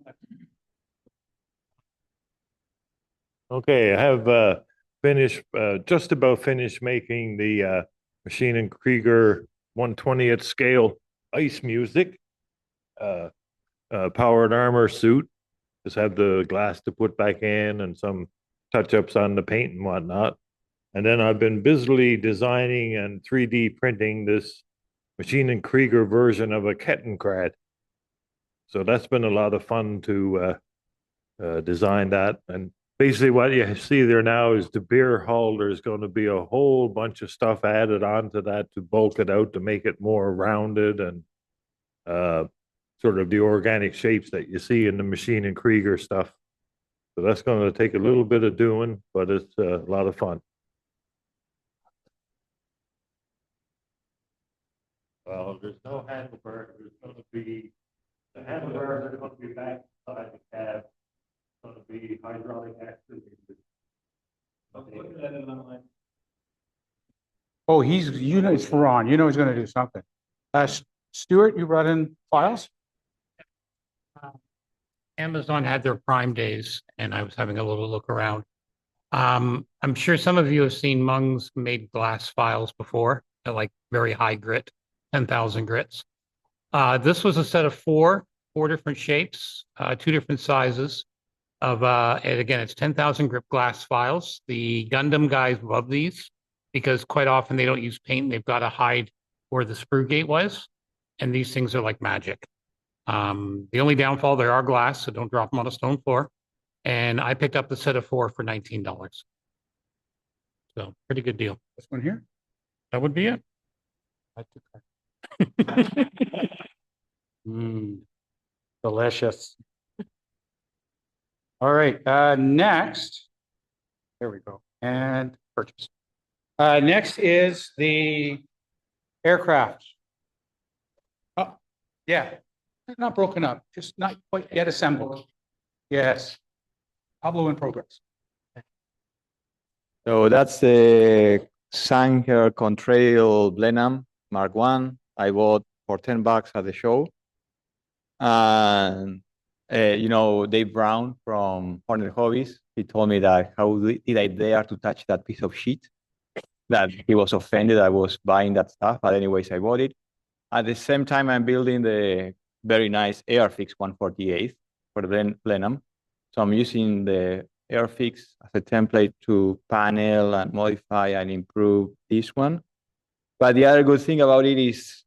Okay, I have finished, just about finished making the Machine and Krieger 1/20th scale ice music. Powered armor suit. Just have the glass to put back in and some touch-ups on the paint and whatnot. And then I've been busily designing and 3D printing this Machine and Krieger version of a Kettenkrad. So that's been a lot of fun to design that. And basically what you see there now is the beer hull. There's going to be a whole bunch of stuff added onto that to bulk it out, to make it more rounded and sort of the organic shapes that you see in the Machine and Krieger stuff. So that's going to take a little bit of doing, but it's a lot of fun. Well, there's no handlebar. There's going to be, the handlebars are going to be back inside the cab. It's going to be hydraulic actuators. I'm looking at it online. Oh, you know, it's for Ron. You know he's gonna do something. Stuart, you brought in files? Amazon had their Prime days and I was having a little look around. I'm sure some of you have seen Mung's made glass files before, at like very high grit, 10,000 grits. This was a set of four different shapes, two different sizes of, and again, it's 10,000 grit glass files. The Gundam guys love these because quite often they don't use paint. They've got to hide where the sprue gate was. And these things are like magic. The only downfall, they are glass, so don't drop them on a stone floor. And I picked up the set of four for $19. So pretty good deal. This one here? That would be it. Delicious. All right, next. There we go. And purchase. Next is the aircraft. Oh, yeah, not broken up, just not quite yet assembled. Yes. Pablo in progress. So that's the Sanger Contrail Blenheim Mark 1. I bought for $10 at the show. And Dave Brown from Hornet Hobbies, he told me that how did I dare to touch that piece of shit, that he was offended I was buying that stuff. But anyways, I bought it. At the same time, I'm building the very nice Airfix 1/48 for the Blenheim. So I'm using the Airfix as a template to panel and modify and improve this one. But the other good thing about it is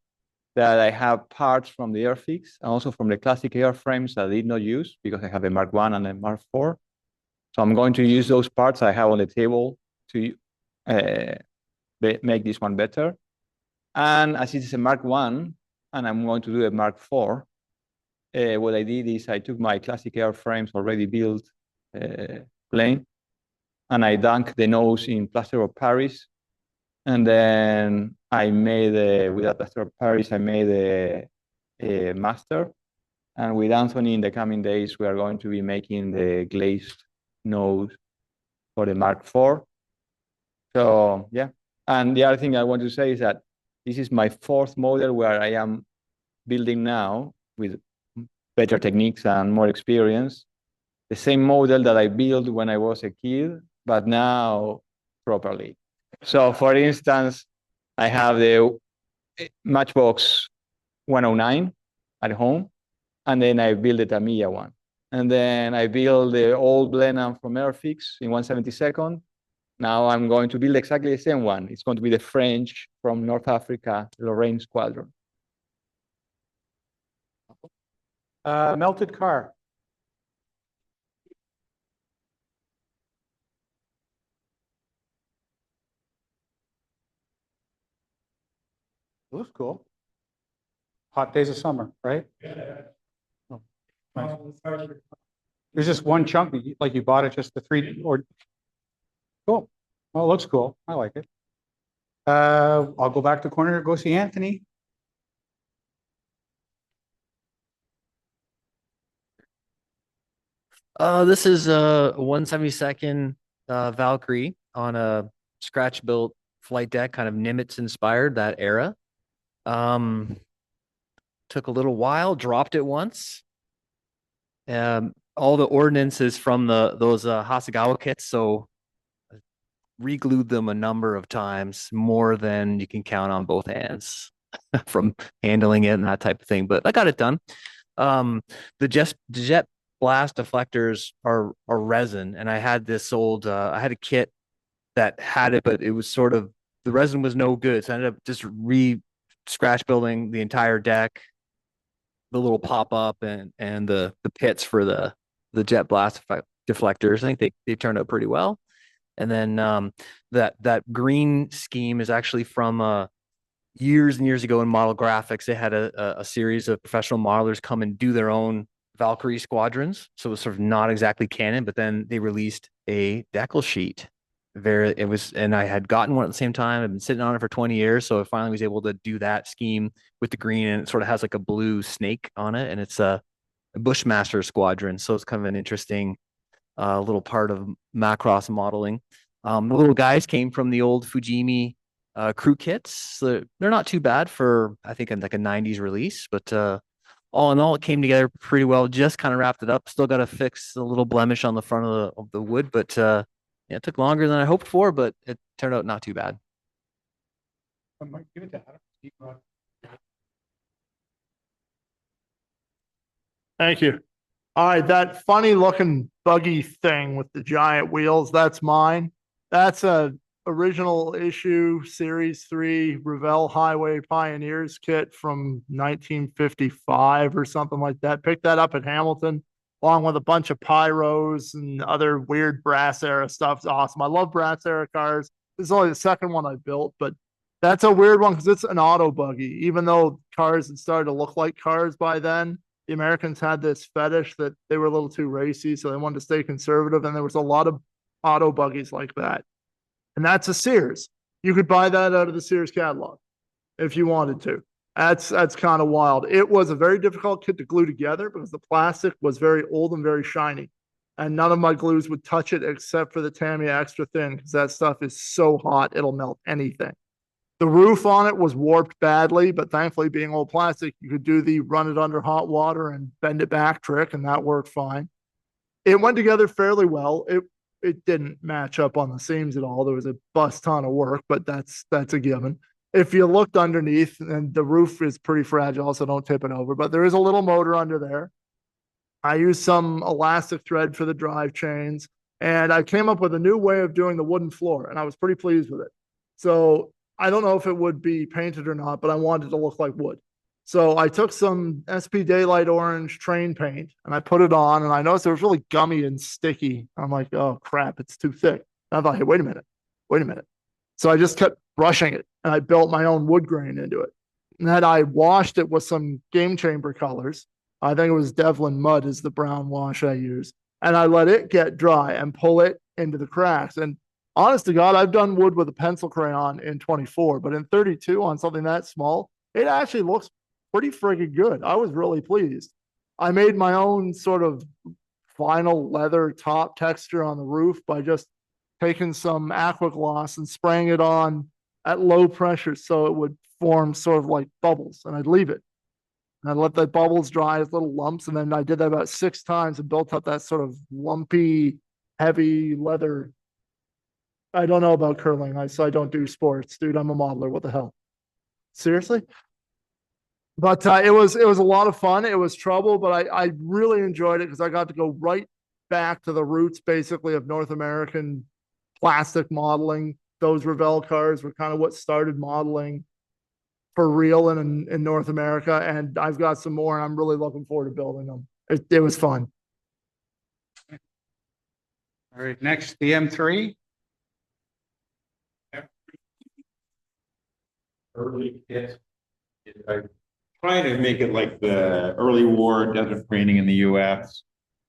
that I have parts from the Airfix and also from the classic airframes that I did not use because I have a Mark 1 and a Mark 4. So I'm going to use those parts I have on the table to make this one better. And as it is a Mark 1 and I'm going to do a Mark 4, what I did is I took my classic airframes already built plane and I dunked the nose in plaster of Paris. And then I made, with that plaster of Paris, I made a master. And with Anthony in the coming days, we are going to be making the glazed nose for the Mark IV. So yeah. And the other thing I want to say is that this is my fourth model where I am building now with better techniques and more experience. The same model that I built when I was a kid, but now properly. So for instance, I have the Matchbox 109 at home, and then I built the Tamiya one. And then I built the old Blenheim from Airfix in 1/72nd, Now I'm going to build exactly the same one. It's going to be the French from North Africa, Lorraine Squadron. Melted car. Looks cool. Hot days of summer, right? Oh, nice. There's just one chunk, like you bought it just the three or. Cool. Well, it looks cool. I like it. I'll go back to the corner, go see Anthony. This is a 172nd Valkyrie on a scratch built flight deck, kind of Nimitz inspired that era. Took a little while, dropped it once. All the ordnance is from those Hasegawa kits, so I re-glued them a number of times, more than you can count on both hands from handling it and that type of thing. But I got it done. The jet blast deflectors are resin, and I had this old I had a kit that had it, but it was sort of the resin was no good, so I ended up just scratch building the entire deck, the little pop up and the pits for the jet blast deflectors. I think they turned out pretty well. And then that green scheme is actually from years and years ago in model graphics. They had a series of professional modelers come and do their own Valkyrie squadrons. So it was sort of not exactly canon, but then they released a decal sheet. And I had gotten one at the same time. I've been sitting on it for 20 years. So I finally was able to do that scheme with the green, and it sort of has like a blue snake on it. And it's a Bushmaster squadron. So it's kind of an interesting little part of Macross modeling. The little guys came from the old Fujimi crew kits. So they're not too bad for, I think, like a 90s release, but all in all, it came together pretty well. Just kind of wrapped it up. Still got to fix a little blemish on the front of the wood, but yeah, it took longer than I hoped for, but it turned out not too bad. Give it to Adam. Thank you. All right, that funny looking buggy thing with the giant wheels, that's mine. That's a original issue Series 3 Revell Highway Pioneers kit from 1955 or something like that. Picked that up at Hamilton along with a bunch of pyros and other weird brass era stuff. It's awesome. I love brass era cars. This is only the second one I built, but that's a weird one because it's an auto buggy. Even though cars had started to look like cars by then, the Americans had this fetish that they were a little too racy, so they wanted to stay conservative, and there was a lot of auto buggies like that. And that's a Sears. You could buy that out of the Sears catalog if you wanted to. That's kind of wild. It was a very difficult kit to glue together because the plastic was very old and very shiny. And none of my glues would touch it except for the Tamiya Extra Thin because that stuff is so hot, it'll melt anything. The roof on it was warped badly, but thankfully, being old plastic, you could do the run it under hot water and bend it back trick, and that worked fine. It went together fairly well. It didn't match up on the seams at all. There was a bust ton of work, but that's a given. If you looked underneath, and the roof is pretty fragile, so don't tip it over, but there is a little motor under there. I used some elastic thread for the drive chains, and I came up with a new way of doing the wooden floor, and I was pretty pleased with it. So I don't know if it would be painted or not, but I wanted it to look like wood. So I took some SP Daylight Orange train paint and I put it on, and I noticed it was really gummy and sticky. I'm like, oh crap, it's too thick. And I thought, hey, wait a minute. So I just kept brushing it and I built my own wood grain into it. And then I washed it with some Game Chamber colors. I think it was Devlin Mud is the brown wash I use. And I let it get dry and pull it into the cracks. And honest to God, I've done wood with a pencil crayon in 24, but in 32 on something that small, it actually looks pretty friggin' good. I was really pleased. I made my own sort of vinyl leather top texture on the roof by just taking some aqua gloss and spraying it on at low pressure so it would form sort of like bubbles, and I'd leave it. And I'd let the bubbles dry as little lumps, and then I did that about 6 times and built up that sort of lumpy, heavy leather. I don't know about curling. So I don't do sports, dude. I'm a modeler. What the hell? Seriously? But it was a lot of fun. It was trouble, but I really enjoyed it because I got to go right back to the roots, basically, of North American plastic modeling. Those Revell cars were kind of what started modeling for real in North America. And I've got some more, and I'm really looking forward to building them. It was fun. All right, next, the M3. Early kit. I'm trying to make it like the early war desert training in the US.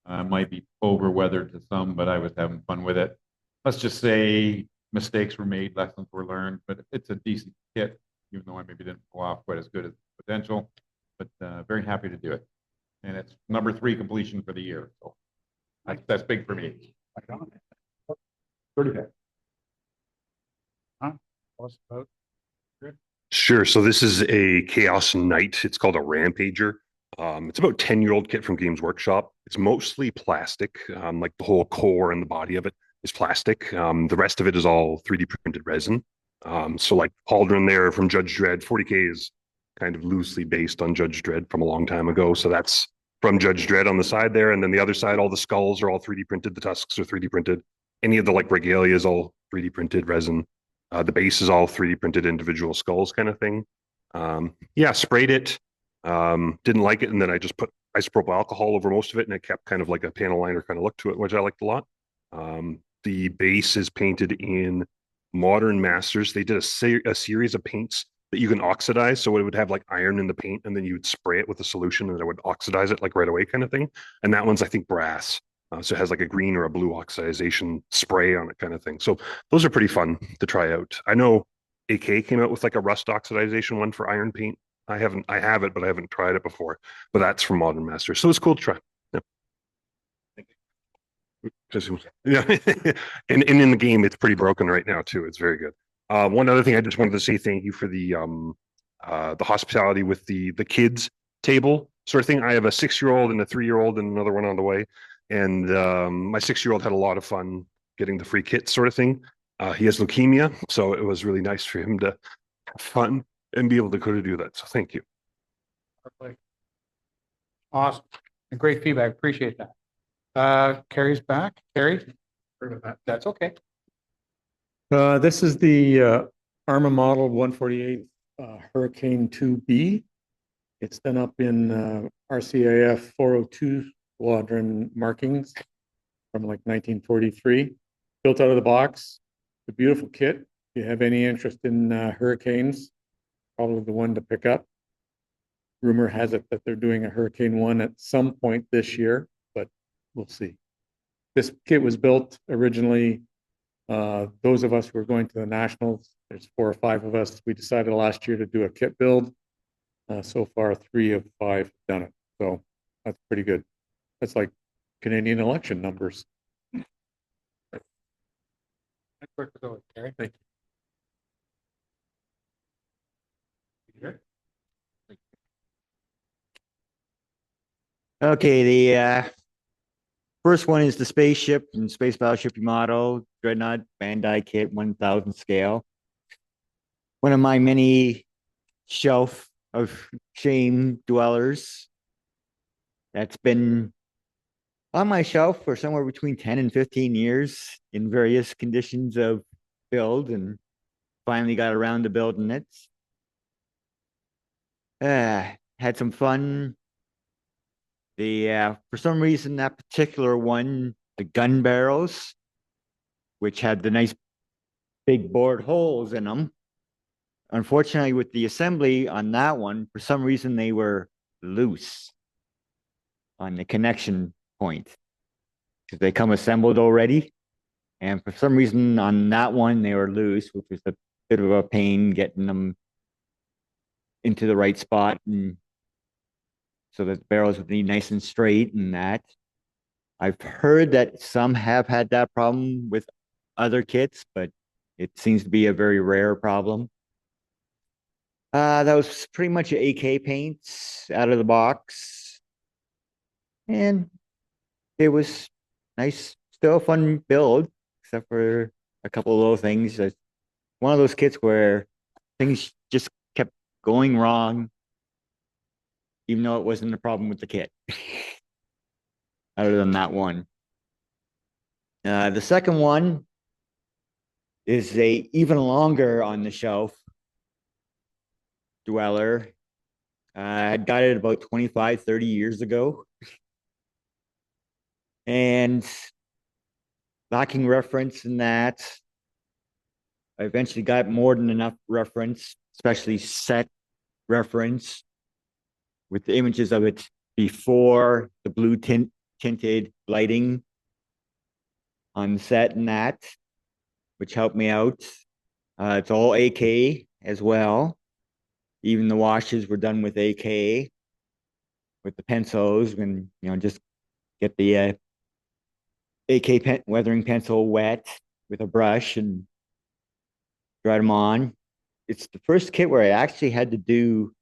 Might be over weathered to some, but I was having fun with it. Let's just say mistakes were made, lessons were learned, but it's a decent kit, even though I maybe didn't pull off quite as good as potential, but very happy to do it. And it's number 3 completion for the year. So that's big for me. 35. Huh? What's about? Sure. So this is a Chaos Knight. It's called a Rampager. It's about 10-year-old kit from Games Workshop. It's mostly plastic, like the whole core and the body of it is plastic. The rest of it is all 3D printed resin. So like Pauldron there from Judge Dredd, 40K is kind of loosely based on Judge Dredd from a long time ago. So that's from Judge Dredd on the side there. And then the other side, all the skulls are all 3D printed. The tusks are 3D printed. Any of the like regalia is all 3D printed resin. The base is all 3D printed individual skulls kind of thing. Yeah, sprayed it. Didn't like it. And then I just put isopropyl alcohol over most of it. And it kept kind of like a panel liner kind of look to it, which I liked a lot. The base is painted in Modern Masters. They did a series of paints that you can oxidize. So it would have like iron in the paint and then you would spray it with a solution and it would oxidize it like right away kind of thing. And that one's, I think, brass. So it has like a green or a blue oxidization spray on it kind of thing. So those are pretty fun to try out. I know AK came out with like a rust oxidization one for iron paint. I have it, but I haven't tried it before. But that's from Modern Masters. So it's cool to try. Yeah. And in the game, it's pretty broken right now too. It's very good. One other thing I just wanted to say thank you for the hospitality with the kids table sort of thing. I have a 6-year-old and a 3-year-old and another one on the way. And my 6-year-old had a lot of fun getting the free kit sort of thing. He has leukemia, so it was really nice for him to have fun and be able to go to do that. So thank you. Awesome. Great feedback. Appreciate that. Carrie's back. Carrie? That's okay. This is the ARMA model 148 Hurricane 2B. It's done up in RCAF 402 squadron markings from like 1943. Built out of the box. It's a beautiful kit. If you have any interest in hurricanes, probably the one to pick up. Rumor has it that they're doing a Hurricane 1 at some point this year, but we'll see. This kit was built originally, those of us who are going to the Nationals, there's 4 or 5 of us, we decided last year to do a kit build. So far, 3 of 5 have done it. So that's pretty good. That's like Canadian election numbers. Thank you. Okay, the first one is the spaceship and space battleship Yamato Dreadnought Bandai kit 1000 scale. One of my many shelf of shame dwellers that's been on my shelf for somewhere between 10 and 15 years in various conditions of build, and finally got around to building it. Had some fun. For some reason, that particular one, the gun barrels, which had the nice big bored holes in them. Unfortunately, with the assembly on that one, for some reason, they were loose on the connection point because they come assembled already. And for some reason on that one, they were loose, which was a bit of a pain getting them into the right spot, and so that the barrels would be nice and straight and that. I've heard that some have had that problem with other kits, but it seems to be a very rare problem. That was pretty much AK paints out of the box. And it was nice, still a fun build, except for a couple of little things. It's one of those kits where things just kept going wrong, even though it wasn't a problem with the kit. Other than that one. The second one is a even longer on the shelf dweller. I got it about 25, 30 years ago. And lacking reference in that, I eventually got more than enough reference, especially set reference with the images of it before the blue tinted lighting on the set and that, which helped me out. It's all AK as well. Even the washes were done with AK with the pencils, and just get the AK weathering pencil wet with a brush and dry them on. It's the first kit where I actually had to do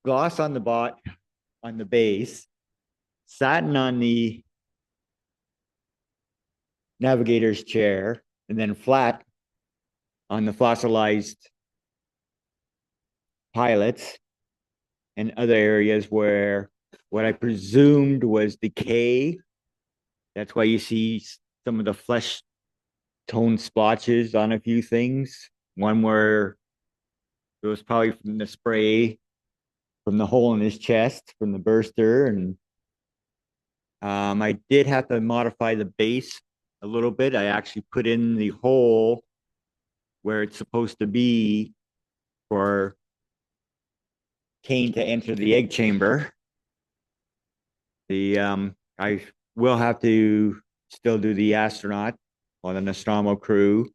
gloss on the base, satin on the navigator's chair, and then flat on the fossilized pilots and other areas where what I presumed was decay. That's why you see some of the flesh tone splotches on a few things. One where it was probably from the spray, from the hole in his chest, from the burster. And I did have to modify the base a little bit. I actually put in the hole where it's supposed to be for Kane to enter the egg chamber. I will have to still do the astronaut or the Nostromo crew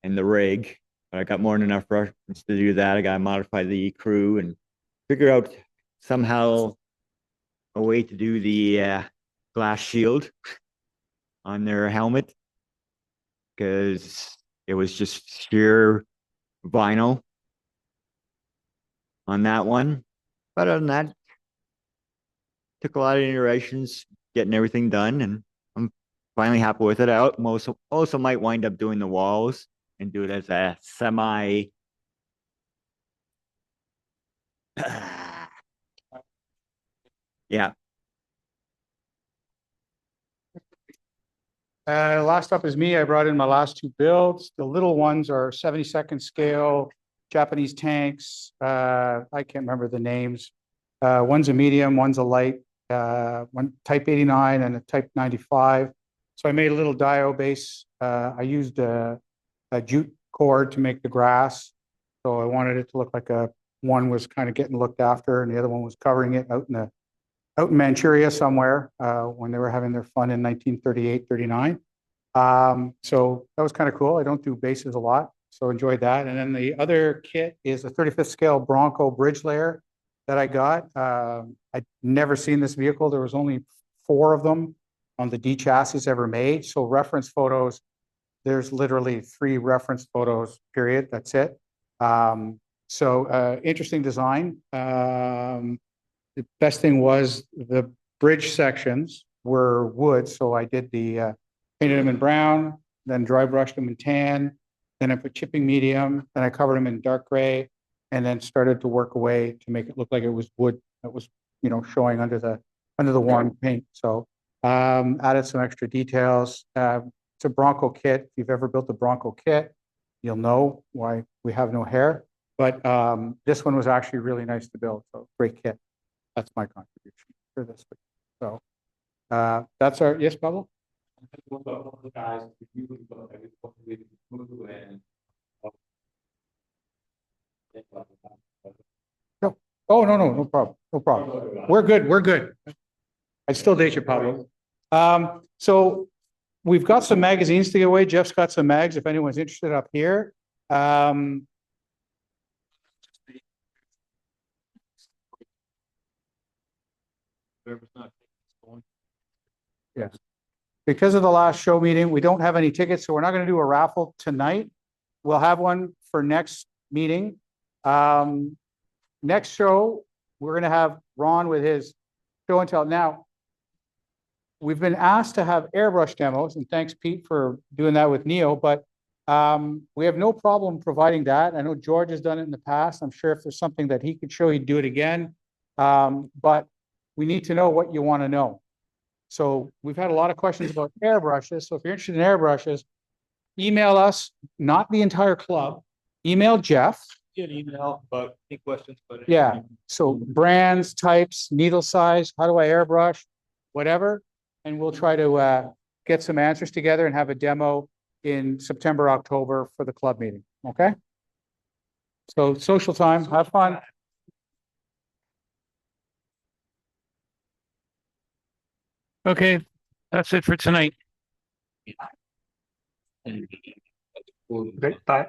and the rig, but I got more than enough reference to do that. I got to modify the crew and figure out somehow a way to do the glass shield on their helmet, because it was just sheer vinyl on that one. But other than that, took a lot of iterations getting everything done, and I'm finally happy with it. I also might wind up doing the walls and do it as a semi yeah. Last up is me. I brought in my last two builds. The little ones are 72nd scale Japanese tanks. I can't remember the names. One's a medium, one's a light, one type 89 and a type 95. So I made a little dio base. I used a jute cord to make the grass. So I wanted it to look like one was kind of getting looked after and the other one was covering it out in Manchuria somewhere when they were having their fun in 1938, 39. So that was kind of cool. I don't do bases a lot, so enjoyed that. And then the other kit is a 35th scale Bronco bridge layer that I got. I'd never seen this vehicle. There was only 4 of them on the D chassis ever made. So reference photos, there's literally 3 reference photos, period. That's it. Interesting design. The best thing was the bridge sections were wood. So I did painted them in brown, then dry brushed them in tan. Then I put chipping medium, then I covered them in dark gray, and then started to work away to make it look like it was wood that was, showing under the warm paint. So added some extra details. It's a Bronco kit. If you've ever built a Bronco kit, you'll know why we have no hair. But this one was actually really nice to build. So great kit. That's my contribution for this week. So that's our, yes, Pablo? No. Oh, no problem. No problem. We're good. I still date you, Pablo. So we've got some magazines to give away. Jeff's got some mags if anyone's interested up here. Yes. Because of the last show meeting, we don't have any tickets, so we're not going to do a raffle tonight. We'll have one for next meeting. Next show, we're going to have Ron with his show and tell. Now, we've been asked to have airbrush demos, and thanks, Pete, for doing that with Neo, but we have no problem providing that. I know George has done it in the past. I'm sure if there's something that he could show, he'd do it again. But we need to know what you want to know. So we've had a lot of questions about airbrushes. So if you're interested in airbrushes, email us, not the entire club, email Jeff. Get an email about any questions, but. Yeah, so brands, types, needle size, how do I airbrush, whatever. And we'll try to get some answers together and have a demo in September, October for the club meeting, okay? So social time, have fun. Okay, that's it for tonight. Bye.